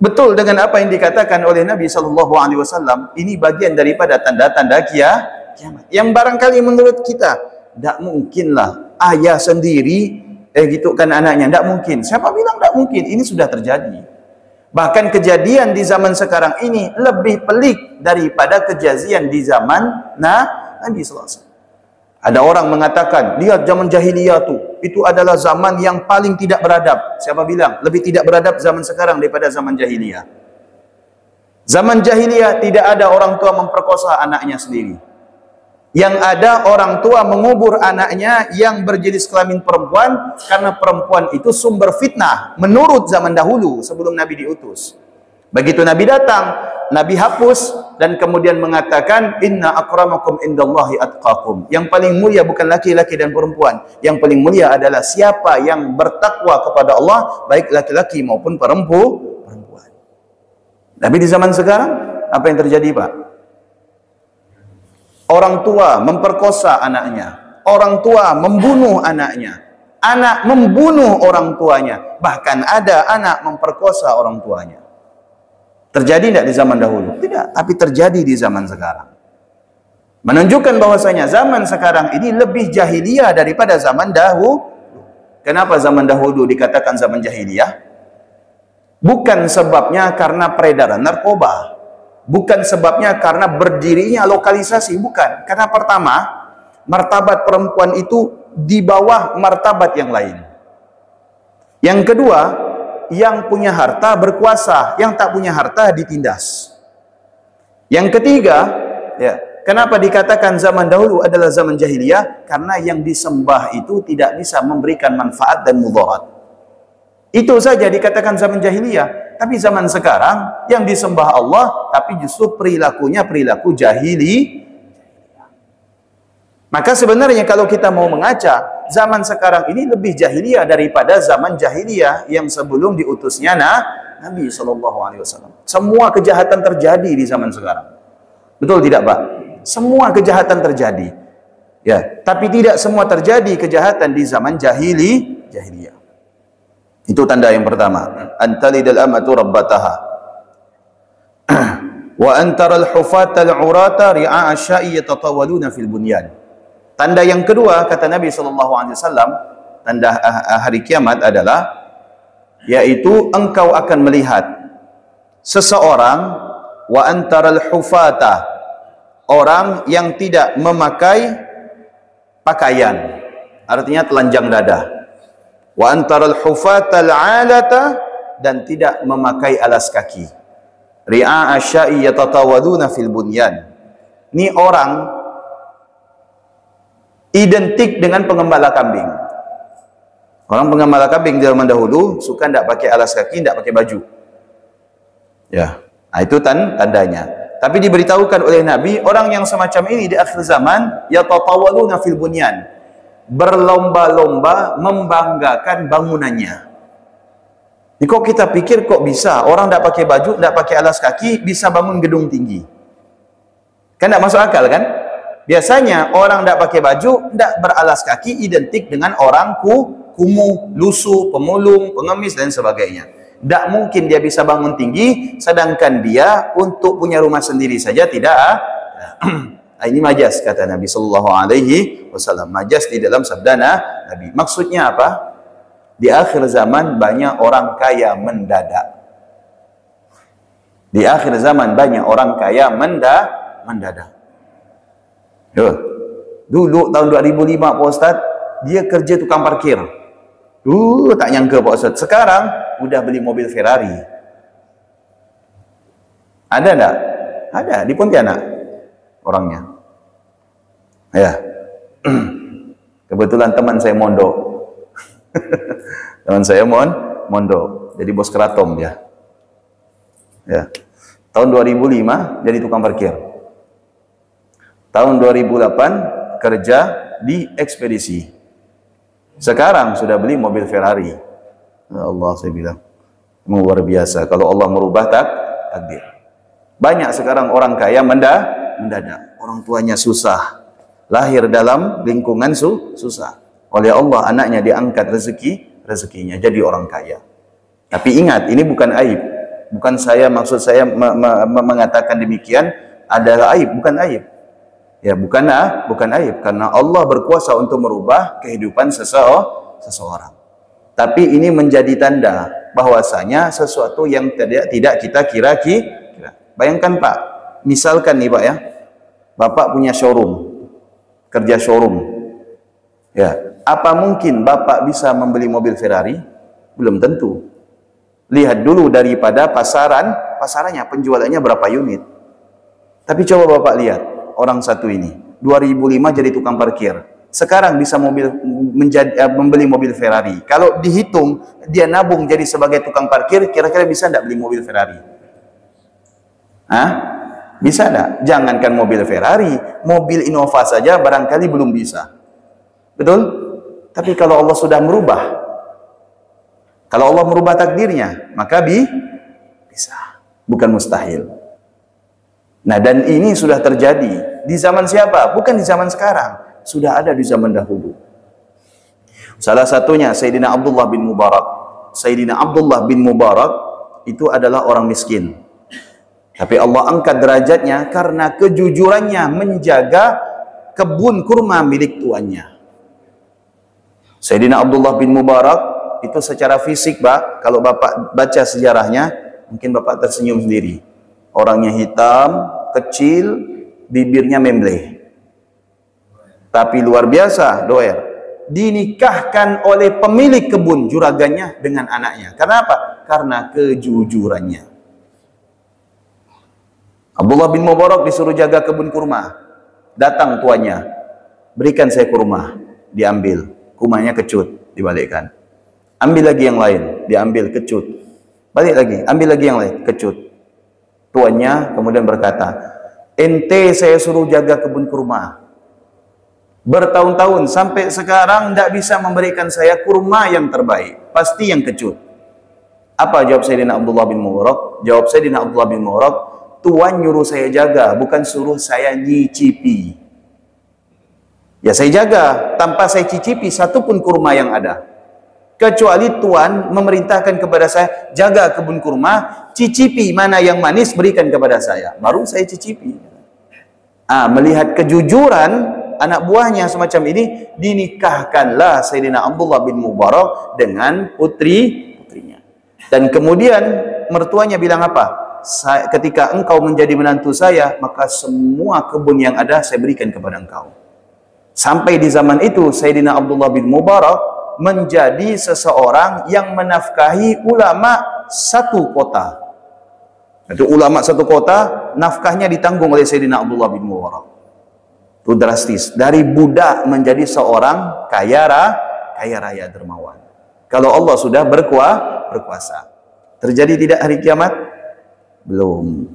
betul dengan apa yang dikatakan oleh Nabi Shallallahu Alaihi Wasallam. Ini bagian daripada tanda-tanda kiamat. Yang barangkali menurut kita tidak mungkinlah ayah sendiri gitu kan anaknya, tidak mungkin. Siapa bilang tidak mungkin? Ini sudah terjadi. Bahkan kejadian di zaman sekarang ini lebih pelik daripada kejadian di zaman Nabi SAW. Ada orang mengatakan, lihat zaman jahiliyah itu adalah zaman yang paling tidak beradab. Siapa bilang? Lebih tidak beradab zaman sekarang daripada zaman jahiliyah. Zaman jahiliyah tidak ada orang tua memperkosa anaknya sendiri. Yang ada orang tua mengubur anaknya yang berjenis kelamin perempuan karena perempuan itu sumber fitnah menurut zaman dahulu sebelum Nabi diutus. Begitu Nabi datang, Nabi hapus dan kemudian mengatakan inna akramakum indallahi atqakum. Yang paling mulia bukan laki-laki dan perempuan. Yang paling mulia adalah siapa yang bertakwa kepada Allah, baik laki-laki maupun perempuan. Tapi di zaman sekarang apa yang terjadi, Pak? Orang tua memperkosa anaknya, orang tua membunuh anaknya, anak membunuh orang tuanya, bahkan ada anak memperkosa orang tuanya. Terjadi tidak di zaman dahulu? Tidak, tapi terjadi di zaman sekarang. Menunjukkan bahwasanya zaman sekarang ini lebih jahiliyah daripada zaman dahulu. Kenapa zaman dahulu dikatakan zaman jahiliyah? Bukan sebabnya karena peredaran narkoba. Bukan sebabnya karena berdirinya lokalisasi, bukan. Karena pertama, martabat perempuan itu di bawah martabat yang lain. Yang kedua, yang punya harta berkuasa, yang tak punya harta ditindas. Yang ketiga, ya, kenapa dikatakan zaman dahulu adalah zaman jahiliyah? Karena yang disembah itu tidak bisa memberikan manfaat dan mudarat. Itu saja dikatakan zaman jahiliyah. Tapi zaman sekarang yang disembah Allah, tapi justru perilakunya perilaku jahili. Maka sebenarnya kalau kita mau mengaca, zaman sekarang ini lebih jahiliyah daripada zaman jahiliyah yang sebelum diutusnya Nabi SAW. Semua kejahatan terjadi di zaman sekarang. Betul tidak, Pak? Semua kejahatan terjadi. Ya, tapi tidak semua terjadi kejahatan di zaman jahiliyah. Itu tanda yang pertama. Antalidal amatu rabbataha. Wa antaral hufatal urata ri'a asya'i yatatawaluna fil bunyan. Tanda yang kedua, kata Nabi SAW, tanda hari kiamat adalah, yaitu engkau akan melihat seseorang, wa antaral hufata, orang yang tidak memakai pakaian, artinya telanjang dada. Wa antaral hufatal alata, dan tidak memakai alas kaki. Ri'a asya'i yatatawaduna fil bunyan. Ini orang identik dengan pengembala kambing. Orang pengembala kambing di zaman dahulu suka tidak pakai alas kaki, tidak pakai baju. Ya, nah, itu tandanya. Tapi diberitahukan oleh Nabi, orang yang semacam ini di akhir zaman yatatawaluna fil bunyan, berlomba-lomba membanggakan bangunannya. Ini kok kita pikir kok bisa orang tidak pakai baju, tidak pakai alas kaki bisa bangun gedung tinggi? Kan tidak masuk akal kan? Biasanya orang tidak pakai baju, tidak beralas kaki identik dengan orang kumuh, lusuh, pemulung, pengemis dan sebagainya. Tidak mungkin dia bisa bangun tinggi, sedangkan dia untuk punya rumah sendiri saja tidak. Ini majas, kata Nabi Sallallahu Alaihi Wasallam. Majas di dalam sabda Nabi. Maksudnya apa? Di akhir zaman banyak orang kaya mendadak. Di akhir zaman banyak orang kaya mendadak. Dulu tahun 2005 Pak Ustaz, dia kerja tukang parkir. Tak nyangka Pak Ustaz. Sekarang udah beli mobil Ferrari. Ada enggak? Ada di Pontianak orangnya. Ya. Kebetulan teman saya mondok. Teman saya mondok. Jadi bos keraton dia. Ya. Tahun 2005 jadi tukang parkir. Tahun 2008 kerja di ekspedisi. Sekarang sudah beli mobil Ferrari. Ya Allah, saya bilang luar biasa. Kalau Allah merubah takdir. Banyak sekarang orang kaya mendadak. Orang tuanya susah, lahir dalam lingkungan susah. Oleh Allah anaknya diangkat rezekinya jadi orang kaya. Tapi ingat, ini bukan aib. Bukan maksud saya mengatakan demikian adalah aib, bukan aib. Ya, bukan aib, karena Allah berkuasa untuk merubah kehidupan seseorang. Tapi ini menjadi tanda bahwasanya sesuatu yang tidak kita kira. Bayangkan Pak, misalkan nih Pak ya, Bapak punya showroom, kerja showroom. Ya, apa mungkin Bapak bisa membeli mobil Ferrari? Belum tentu. Lihat dulu daripada pasarannya, penjualannya berapa unit. Tapi coba Bapak lihat, orang satu ini 2005 jadi tukang parkir, sekarang bisa membeli mobil Ferrari. Kalau dihitung dia nabung jadi sebagai tukang parkir, kira-kira bisa tidak beli mobil Ferrari? Bisa tidak? Jangankan mobil Ferrari, mobil Innova saja barangkali belum bisa. Betul? Tapi kalau Allah sudah merubah, kalau Allah merubah takdirnya, maka bisa, bukan mustahil. Nah, dan ini sudah terjadi di zaman siapa? Bukan di zaman sekarang, sudah ada di zaman dahulu. Salah satunya Sayyidina Abdullah bin Mubarak. Sayyidina Abdullah bin Mubarak itu adalah orang miskin. Tapi Allah angkat derajatnya karena kejujurannya menjaga kebun kurma milik tuannya. Sayyidina Abdullah bin Mubarak itu secara fisik, Pak, kalau Bapak baca sejarahnya, mungkin Bapak tersenyum sendiri. Orangnya hitam, kecil, bibirnya membleh. Tapi luar biasa, doer. Dinikahkan oleh pemilik kebun, juragannya, dengan anaknya. Karena apa? Karena kejujurannya. Abdullah bin Mubarak disuruh jaga kebun kurma. Datang tuannya, berikan saya kurma. Diambil, kurmanya kecut, dibalikkan. Ambil lagi yang lain, diambil, kecut. Balik lagi, ambil lagi yang lain, kecut. Tuannya kemudian berkata, ente saya suruh jaga kebun kurma bertahun-tahun, sampai sekarang tidak bisa memberikan saya kurma yang terbaik, pasti yang kecut. Apa jawab Sayyidina Abdullah bin Mubarak? Jawab Sayyidina Abdullah bin Mubarak, Tuan nyuruh saya jaga, bukan suruh saya nyicipi. Ya saya jaga, tanpa saya cicipi satupun kurma yang ada. Kecuali Tuan memerintahkan kepada saya, jaga kebun kurma, cicipi mana yang manis, berikan kepada saya. Baru saya cicipi. Melihat kejujuran anak buahnya semacam ini, dinikahkanlah Sayyidina Abdullah bin Mubarak dengan putrinya. Dan kemudian mertuanya bilang apa? Ketika engkau menjadi menantu saya, maka semua kebun yang ada saya berikan kepada engkau. Sampai di zaman itu Sayyidina Abdullah bin Mubarak menjadi seseorang yang menafkahi ulama satu kota. Itu ulama satu kota, nafkahnya ditanggung oleh Sayyidina Abdullah bin Mubarak. Itu drastis, dari budak menjadi seorang kaya raya dermawan. Kalau Allah sudah berkuasa. Terjadi tidak hari kiamat? Belum.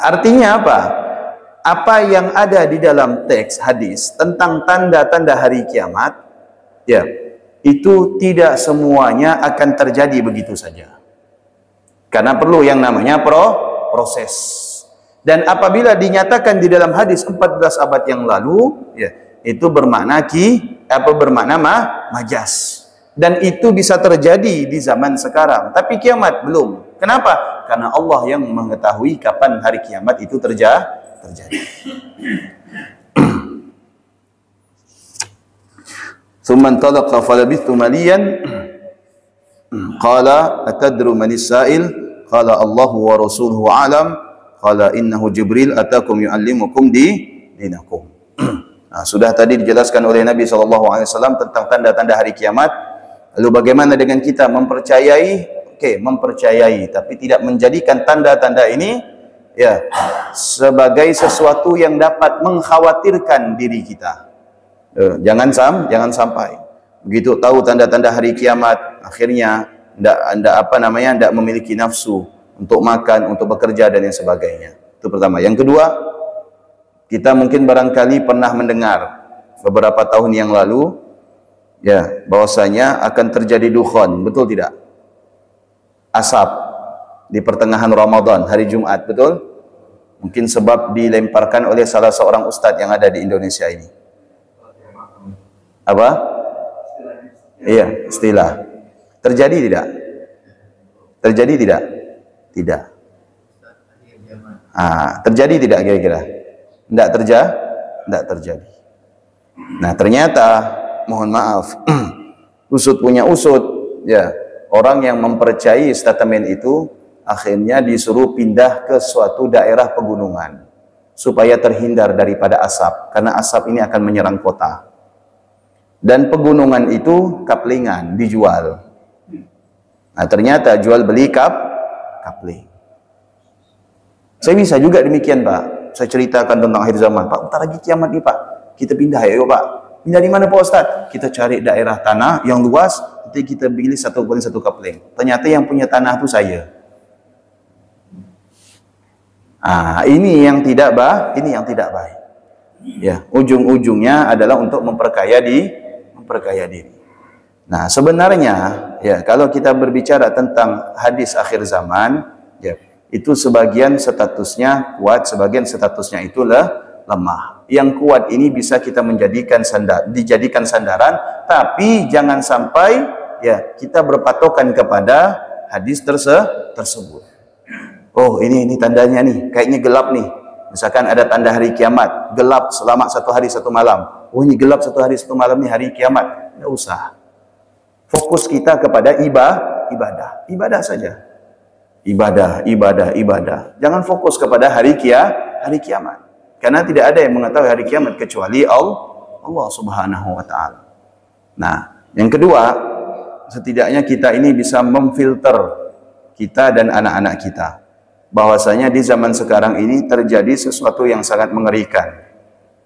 Artinya apa? Apa yang ada di dalam teks hadis tentang tanda-tanda hari kiamat, ya, itu tidak semuanya akan terjadi begitu saja. Karena perlu yang namanya proses. Dan apabila dinyatakan di dalam hadis 14 abad yang lalu, ya, itu bermakna bermakna majas. Dan itu bisa terjadi di zaman sekarang. Tapi kiamat belum. Kenapa? Karena Allah yang mengetahui kapan hari kiamat itu terjadi. Thumma intalaqa falabithu maliyan qala atadru manis sa'il qala Allahu wa rasuluhu a'lam qala innahu Jibril atakum yu'allimukum dinakum. Sudah tadi dijelaskan oleh Nabi SAW tentang tanda-tanda hari kiamat. Lalu bagaimana dengan kita mempercayai? Mempercayai tapi tidak menjadikan tanda-tanda ini, ya, sebagai sesuatu yang dapat mengkhawatirkan diri kita. Jangan sampai begitu tahu tanda-tanda hari kiamat, akhirnya tidak memiliki nafsu untuk makan, untuk bekerja dan yang sebagainya. Itu pertama. Yang kedua, kita mungkin barangkali pernah mendengar beberapa tahun yang lalu, ya, bahwasanya akan terjadi dukhon, betul tidak? Asap di pertengahan Ramadan, hari Jumat, betul? Mungkin sebab dilemparkan oleh salah seorang ustadz yang ada di Indonesia ini. Apa? Iya, istilah. Terjadi tidak? Terjadi tidak? Tidak. Terjadi tidak kira-kira? Tidak terjadi. Nah, ternyata, mohon maaf, usut punya usut, ya, orang yang mempercayai statement itu akhirnya disuruh pindah ke suatu daerah pegunungan supaya terhindar daripada asap, karena asap ini akan menyerang kota. Dan pegunungan itu kaplingan, dijual. Nah, ternyata jual beli kapling. Saya bisa juga demikian, Pak. Saya ceritakan tentang akhir zaman, Pak. Bentar lagi kiamat nih, Pak. Kita pindah ya, Pak. Pindah di mana, Pak Ustaz? Kita cari daerah tanah yang luas, nanti kita pilih satu kapling. Ternyata yang punya tanah itu saya. Ini yang tidak baik. Ya, ujung-ujungnya adalah untuk memperkaya diri. Nah, sebenarnya, ya, kalau kita berbicara tentang hadis akhir zaman, ya, itu sebagian statusnya kuat, sebagian statusnya itu lemah. Yang kuat ini bisa kita dijadikan sandaran, tapi jangan sampai, ya, kita berpatokan kepada hadis tersebut. Oh, ini tandanya nih, kayaknya gelap nih. Misalkan ada tanda hari kiamat, gelap selama 1 hari 1 malam. Oh, ini gelap 1 hari 1 malam nih hari kiamat. Nggak usah. Fokus kita kepada ibadah saja. Ibadah. Jangan fokus kepada hari kiamat. Karena tidak ada yang mengetahui hari kiamat kecuali Allah Subhanahu wa taala. Nah, yang kedua, setidaknya kita ini bisa memfilter kita dan anak-anak kita. Bahwasanya di zaman sekarang ini terjadi sesuatu yang sangat mengerikan.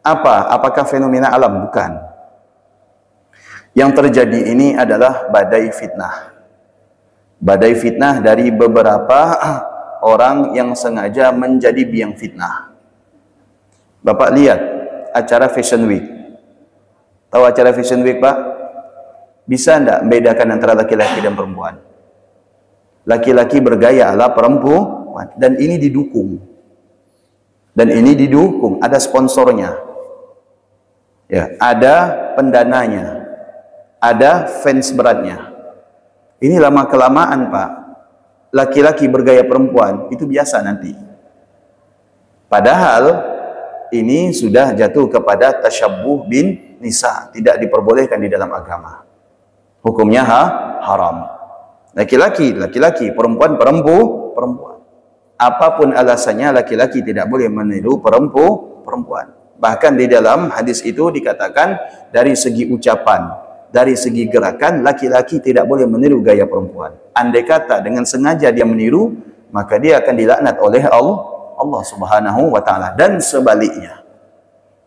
Apakah fenomena alam? Bukan. Yang terjadi ini adalah badai fitnah. Badai fitnah dari beberapa orang yang sengaja menjadi biang fitnah. Bapak lihat acara Fashion Week. Tahu acara Fashion Week, Pak? Bisa enggak membedakan antara laki-laki dan perempuan? Laki-laki bergaya ala perempuan, dan ini didukung. Dan ini didukung, ada sponsornya. Ya, ada pendananya. Ada fans beratnya. Ini lama-kelamaan, Pak. Laki-laki bergaya perempuan, itu biasa nanti. Padahal ini sudah jatuh kepada tasyabbuh bin nisa, tidak diperbolehkan di dalam agama. Hukumnya haram. Laki-laki, perempuan, perempuan. Apapun alasannya, laki-laki tidak boleh meniru perempuan. Bahkan di dalam hadis itu dikatakan dari segi ucapan, dari segi gerakan, laki-laki tidak boleh meniru gaya perempuan. Andai kata dengan sengaja dia meniru, maka dia akan dilaknat oleh Allah Subhanahu wa taala, dan sebaliknya.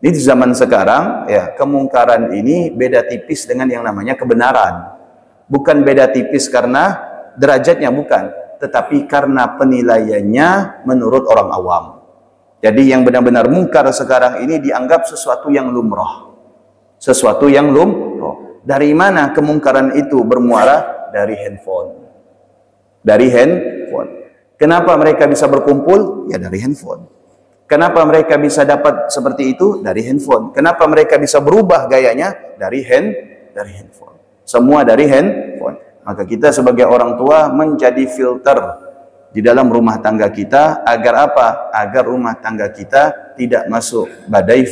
Di zaman sekarang ya, kemungkaran ini beda tipis dengan yang namanya kebenaran. Bukan beda tipis karena derajatnya, bukan, tetapi karena penilaiannya menurut orang awam. Jadi yang benar-benar mungkar sekarang ini dianggap sesuatu yang lumrah. Sesuatu yang lumrah. Dari mana kemungkaran itu bermuara? Dari handphone. Dari handphone. Kenapa mereka bisa berkumpul? Ya dari handphone. Kenapa mereka bisa dapat seperti itu? Dari handphone. Kenapa mereka bisa berubah gayanya? Dari handphone. Semua dari handphone. Maka kita sebagai orang tua menjadi filter di dalam rumah tangga kita. Agar apa? Agar rumah tangga kita tidak masuk badai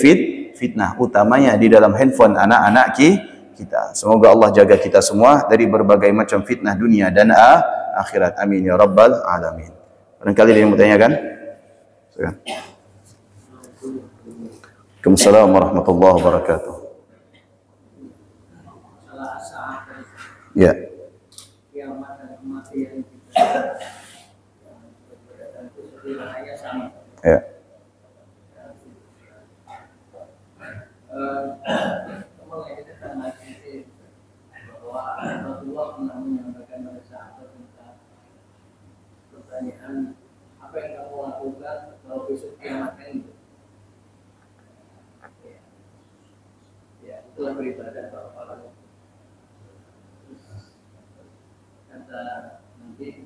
fitnah. Utamanya di dalam handphone anak-anak kita. Semoga Allah jaga kita semua dari berbagai macam fitnah dunia dan akhirat. Amin ya rabbal alamin. Barangkali ada yang mau tanyakan? Waalaikumsalam warahmatullahi wabarakatuh. Ya. Ya. Apa yang kamu lakukan kalau besok kiamat itu? Ya, itulah beribadah kalau kata nanti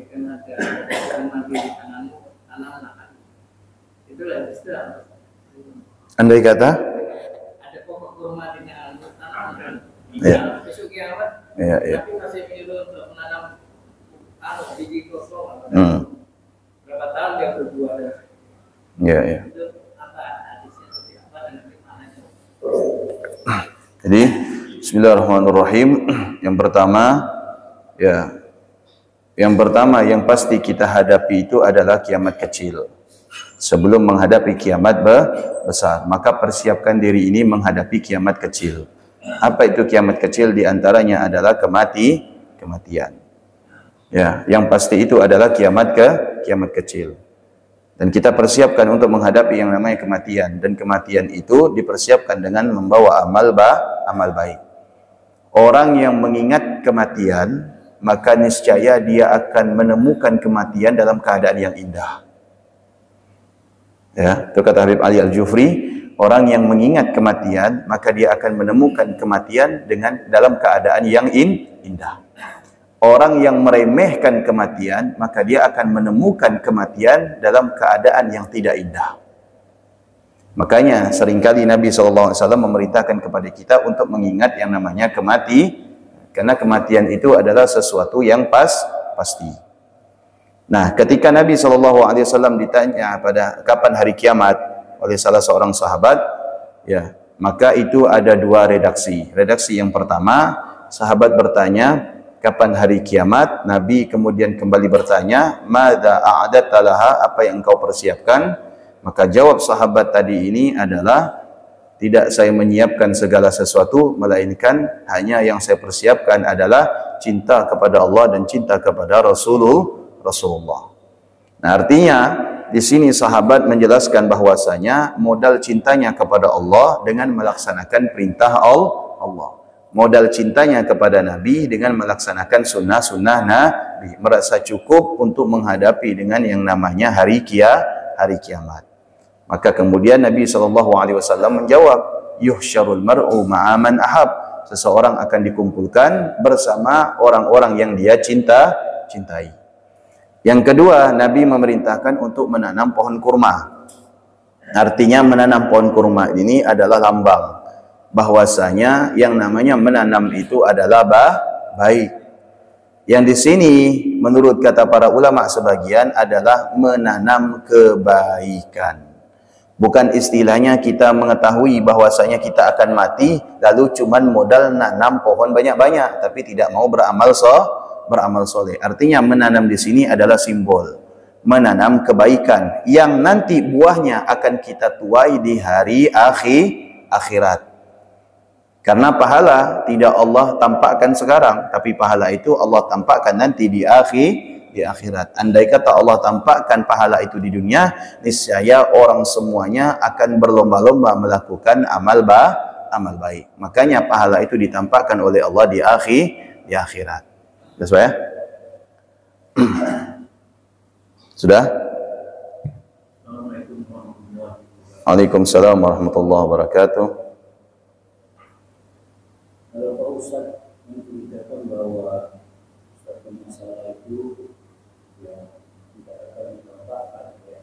kan ada yang mati di tanganmu, anak-anak. Itulah istilah. Andai kata ada pokok kurma di tanganmu, anak-anak. Ya. Besok kiamat. Ya. Tapi masih menyuruh untuk menanam biji kosong. Berapa tahun dia berbuah? Ya. Itu apa hadisnya seperti apa dan bagaimana? Jadi bismillahirrahmanirrahim. Yang pertama yang pasti kita hadapi itu adalah kiamat kecil. Sebelum menghadapi kiamat besar, maka persiapkan diri ini menghadapi kiamat kecil. Apa itu kiamat kecil? Di antaranya adalah kematian. Ya, yang pasti itu adalah kiamat kecil. Dan kita persiapkan untuk menghadapi yang namanya kematian, dan kematian itu dipersiapkan dengan membawa amal baik. Orang yang mengingat kematian, maka niscaya dia akan menemukan kematian dalam keadaan yang indah. Ya, itu kata Habib Ali Al-Jufri, orang yang mengingat kematian, maka dia akan menemukan kematian dalam keadaan yang indah. Orang yang meremehkan kematian, maka dia akan menemukan kematian dalam keadaan yang tidak indah. Makanya seringkali Nabi SAW memerintahkan kepada kita untuk mengingat yang namanya karena kematian itu adalah sesuatu yang pasti. Nah, ketika Nabi SAW ditanya pada kapan hari kiamat oleh salah seorang sahabat, ya, maka itu ada dua redaksi. Redaksi yang pertama, sahabat bertanya, kapan hari kiamat? Nabi kemudian kembali bertanya, "Madza a'adatta laha?" Apa yang engkau persiapkan? Maka jawab sahabat tadi ini adalah, tidak saya menyiapkan segala sesuatu, melainkan hanya yang saya persiapkan adalah cinta kepada Allah dan cinta kepada Rasulullah. Nah, artinya di sini sahabat menjelaskan bahwasanya modal cintanya kepada Allah dengan melaksanakan perintah Allah. Modal cintanya kepada Nabi dengan melaksanakan sunnah-sunnah Nabi. Merasa cukup untuk menghadapi dengan yang namanya hari kiamat. Maka kemudian Nabi SAW menjawab, yuhsyarul mar'u ma'aman ahab. Seseorang akan dikumpulkan bersama orang-orang yang dia cintai. Yang kedua, Nabi memerintahkan untuk menanam pohon kurma. Artinya menanam pohon kurma ini adalah lambang bahwasanya yang namanya menanam itu adalah baik. Yang di sini menurut kata para ulama sebagian adalah menanam kebaikan. Bukan istilahnya kita mengetahui bahwasanya kita akan mati lalu cuman modal nanam pohon banyak-banyak tapi tidak mau beramal soleh. Artinya menanam di sini adalah simbol menanam kebaikan yang nanti buahnya akan kita tuai di hari akhirat. Karena pahala tidak Allah tampakkan sekarang, tapi pahala itu Allah tampakkan nanti di akhirat. Andai kata Allah tampakkan pahala itu di dunia, niscaya orang semuanya akan berlomba-lomba melakukan amal baik. Makanya pahala itu ditampakkan oleh Allah di akhirat. Sudah ya? Sudah? Waalaikumsalam warahmatullahi wabarakatuh. Kalau Pak Ustadz menceritakan bahwa satu masalah itu ya tidak akan ditampakkan ya.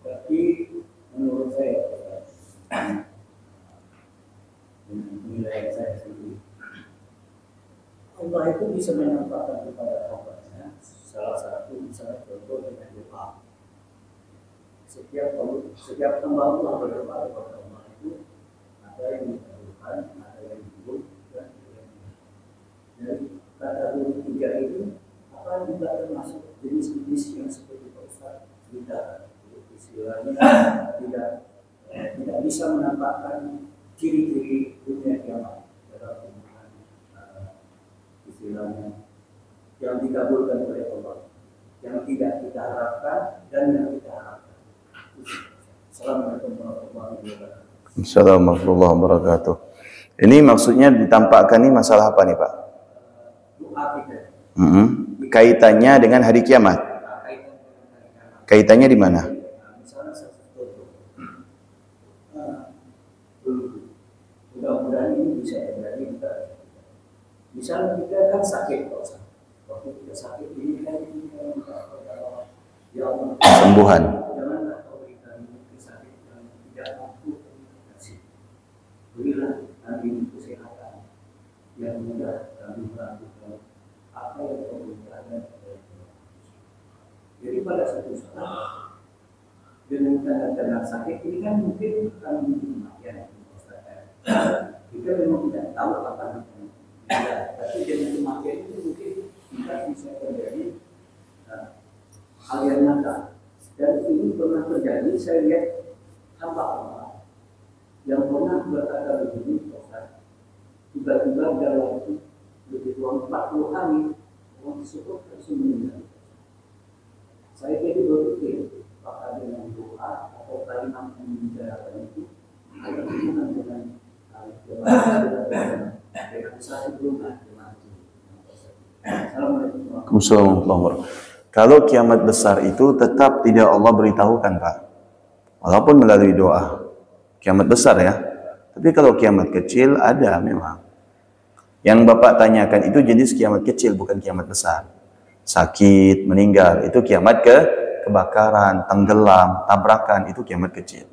Tapi menurut saya penilaian saya sendiri, Allah itu bisa menampakkan kepada hambanya. Salah satu misalnya contoh dengan doa. Setiap hamba Allah berdoa kepada Allah itu ada yang dikabulkan, ada yang dikabul, dan dari kata dulu tiga itu apa juga termasuk jenis-jenis yang seperti Pak Ustadz cerita. Istilahnya tidak bisa menampakkan ciri-ciri dunia kiamat dalam istilahnya yang dikabulkan oleh Allah, yang tidak kita harapkan dan yang kita harapkan. Assalamualaikum warahmatullahi wabarakatuh. Assalamualaikum warahmatullahi wabarakatuh. Ini maksudnya ditampakkan ini masalah apa nih Pak? Doa kita. Kaitannya dengan hari kiamat. Kaitannya di mana? Misalnya satu mudah-mudahan ini bisa terjadi kita. Misalnya kita kan sakit, waktu kita sakit ini kan ya Allah Sembuhan. janganlah kau berikan sakit yang tidak mampu kasih. Berilah kami kesehatan yang mudah kami melakukan apa yang kau berikan. Jadi pada satu saat dengan tanda-tanda sakit ini kan mungkin akan kematian. Kita memang tidak tahu apa itu. Tapi dengan kematian itu mungkin kita bisa terjadi hal yang nyata. Dan ini pernah terjadi, saya lihat hamba Allah yang pernah berkata begini, tiba-tiba dalam waktu lebih kurang 40 hari orang tersebut langsung meninggal. Saya jadi berpikir apakah dengan doa atau kalimat yang dibicarakan itu ada hubungan dengan realisasi belum ada. Assalamualaikum warahmatullahi wabarakatuh. Kalau kiamat besar itu tetap tidak Allah beritahukan Pak, walaupun melalui doa. Kiamat besar ya. Tapi kalau kiamat kecil ada memang. Yang Bapak tanyakan itu jenis kiamat kecil, bukan kiamat besar. Sakit, meninggal, itu kiamat kebakaran, tenggelam, tabrakan, itu kiamat kecil.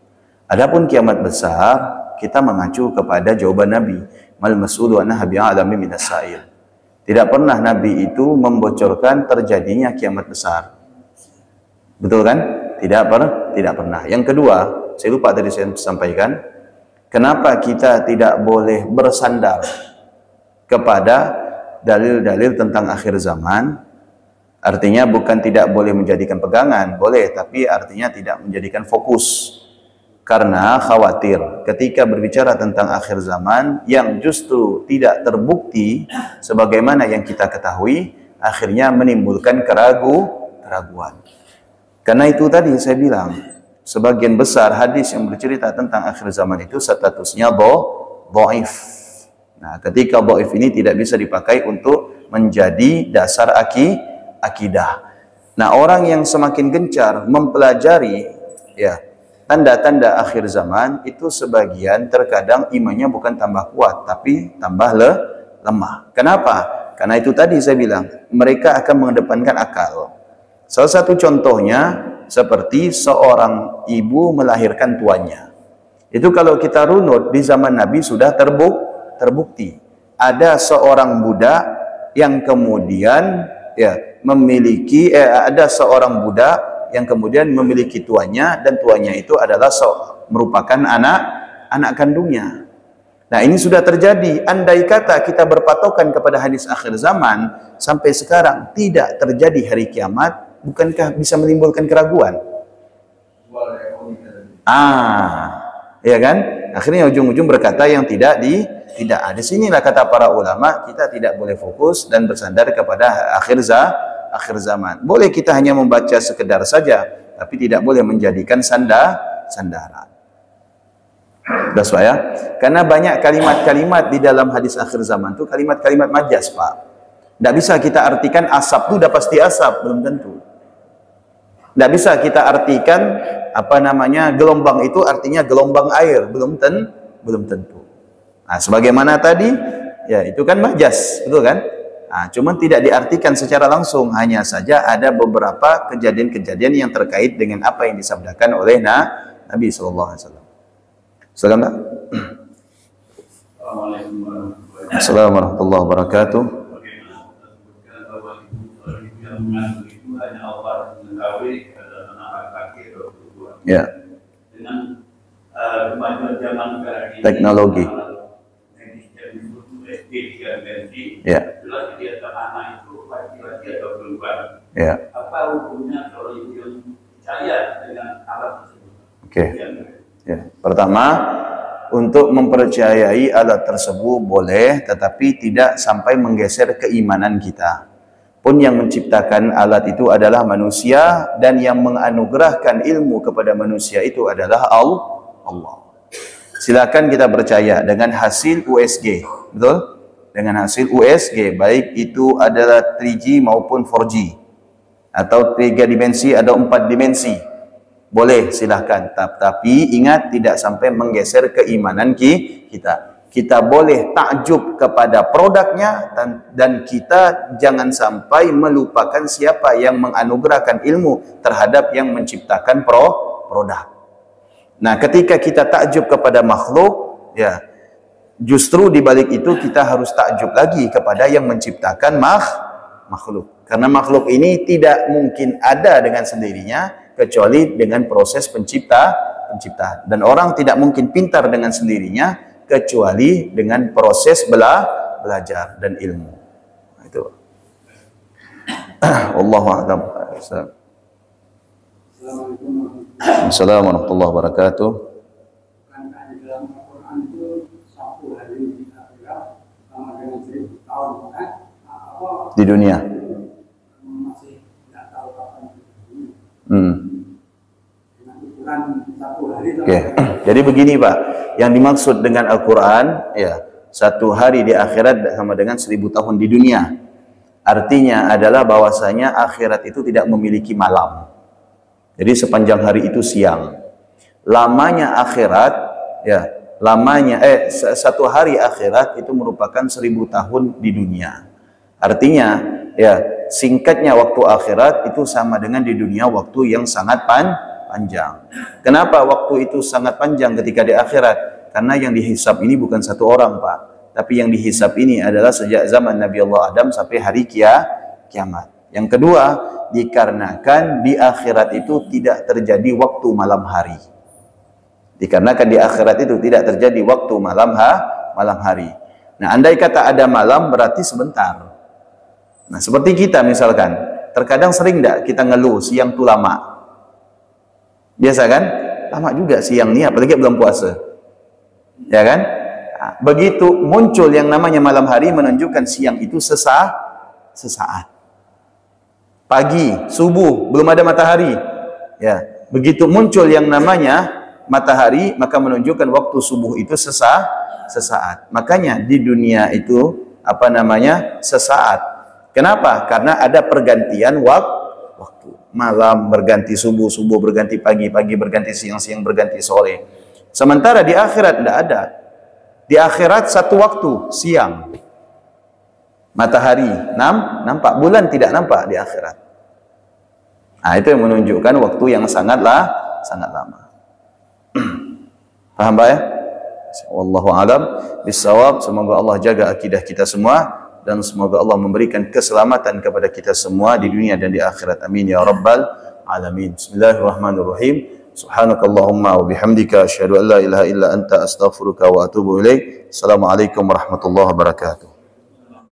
Adapun kiamat besar, kita mengacu kepada jawaban Nabi, mal mas'ulu anha bi'alami minas sa'il. Tidak pernah Nabi itu membocorkan terjadinya kiamat besar. Betul kan? Tidak pernah. Yang kedua, saya lupa tadi saya sampaikan, kenapa kita tidak boleh bersandar kepada dalil-dalil tentang akhir zaman? Artinya bukan tidak boleh menjadikan pegangan, boleh, tapi artinya tidak menjadikan fokus. Karena khawatir ketika berbicara tentang akhir zaman yang justru tidak terbukti sebagaimana yang kita ketahui, akhirnya menimbulkan keraguan. Karena itu tadi saya bilang, sebagian besar hadis yang bercerita tentang akhir zaman itu statusnya dhaif. Nah, ketika dhaif ini tidak bisa dipakai untuk menjadi dasar akidah. Nah, orang yang semakin gencar mempelajari ya tanda-tanda akhir zaman itu sebagian terkadang imannya bukan tambah kuat tapi tambah lemah. Kenapa? Karena itu tadi saya bilang, mereka akan mengedepankan akal. Salah satu contohnya seperti seorang ibu melahirkan tuannya. Itu kalau kita runut di zaman Nabi sudah terbukti. Ada seorang budak yang kemudian memiliki ada seorang budak yang kemudian memiliki tuannya, dan tuannya itu adalah merupakan anak kandungnya. Nah, ini sudah terjadi. Andai kata kita berpatokan kepada hadis akhir zaman sampai sekarang tidak terjadi hari kiamat, bukankah bisa menimbulkan keraguan? Ya kan? Akhirnya ujung-ujung berkata yang tidak ada. Sinilah kata para ulama, kita tidak boleh fokus dan bersandar kepada akhir zaman. Boleh kita hanya membaca sekedar saja, tapi tidak boleh menjadikan sandaran. That's why ya. Karena banyak kalimat-kalimat di dalam hadis akhir zaman itu kalimat-kalimat majas, Pak. Tidak bisa kita artikan asap itu udah pasti asap, belum tentu. Tidak bisa kita artikan gelombang itu artinya gelombang air, belum tentu. Nah, sebagaimana tadi, ya itu kan majas, betul kan? Nah, cuma tidak diartikan secara langsung, hanya saja ada beberapa kejadian-kejadian yang terkait dengan apa yang disabdakan oleh Nabi SAW. Silakan, Pak. Assalamualaikum warahmatullahi wabarakatuh. Ya. Dengan kemajuan zaman teknologi. Ya. Ya. Apa hukumnya kalau yang percaya dengan alat tersebut? Oke. Ya. Pertama, untuk mempercayai alat tersebut boleh, tetapi tidak sampai menggeser keimanan kita. Pun yang menciptakan alat itu adalah manusia, dan yang menganugerahkan ilmu kepada manusia itu adalah Allah. Silakan kita percaya dengan hasil USG, betul? Dengan hasil USG, baik itu adalah 3G maupun 4G, atau 3 dimensi atau 4 dimensi, boleh silahkan. Tapi ingat, tidak sampai menggeser keimanan kita. Kita boleh takjub kepada produknya, dan kita jangan sampai melupakan siapa yang menganugerahkan ilmu terhadap yang menciptakan produk. Nah, ketika kita takjub kepada makhluk, ya justru di balik itu kita harus takjub lagi kepada yang menciptakan makhluk. Karena makhluk ini tidak mungkin ada dengan sendirinya kecuali dengan proses penciptaan. Dan orang tidak mungkin pintar dengan sendirinya kecuali dengan proses belajar dan ilmu. Itu. Wallahu a'lam. Assalamualaikum warahmatullahi wabarakatuh. Di dunia. Oke. Jadi begini, Pak, yang dimaksud dengan Al-Quran, ya, 1 hari di akhirat sama dengan 1000 tahun di dunia. Artinya adalah bahwasanya akhirat itu tidak memiliki malam. Jadi sepanjang hari itu siang. Lamanya akhirat, ya, 1 hari akhirat itu merupakan 1000 tahun di dunia. Artinya, ya, singkatnya waktu akhirat itu sama dengan di dunia waktu yang sangat panjang. Kenapa waktu itu sangat panjang ketika di akhirat? Karena yang dihisab ini bukan 1 orang, Pak. Tapi yang dihisab ini adalah sejak zaman Nabi Allah Adam sampai hari kiamat. Yang kedua, dikarenakan di akhirat itu tidak terjadi waktu malam hari. Dikarenakan di akhirat itu tidak terjadi waktu malam hari. Nah, andai kata ada malam berarti sebentar. Nah, seperti kita misalkan, Terkadang sering enggak kita ngeluh siang tuh lama? Biasa kan? Lama juga siang nih, apalagi belum puasa. Ya kan? Nah, begitu muncul yang namanya malam hari menunjukkan siang itu sesaat. Pagi, subuh, belum ada matahari. Ya, begitu muncul yang namanya matahari, maka menunjukkan waktu subuh itu sesaat. Makanya di dunia itu apa namanya? Sesaat. Kenapa? Karena ada pergantian waktu. Malam berganti subuh, subuh berganti pagi, pagi berganti siang, siang berganti sore. Sementara di akhirat tidak ada. Di akhirat satu waktu, siang. Matahari nampak, bulan tidak nampak di akhirat. Nah, itu yang menunjukkan waktu yang sangat lama. Paham Pak ya? Wallahu a'lam bissawab. Semoga Allah jaga akidah kita semua dan semoga Allah memberikan keselamatan kepada kita semua di dunia dan di akhirat. Amin ya rabbal alamin. Bismillahirrahmanirrahim. Subhanakallahumma wa bihamdika asyhadu an la ilaha illa anta astaghfiruka wa atubu ilaik. Assalamualaikum warahmatullahi wabarakatuh.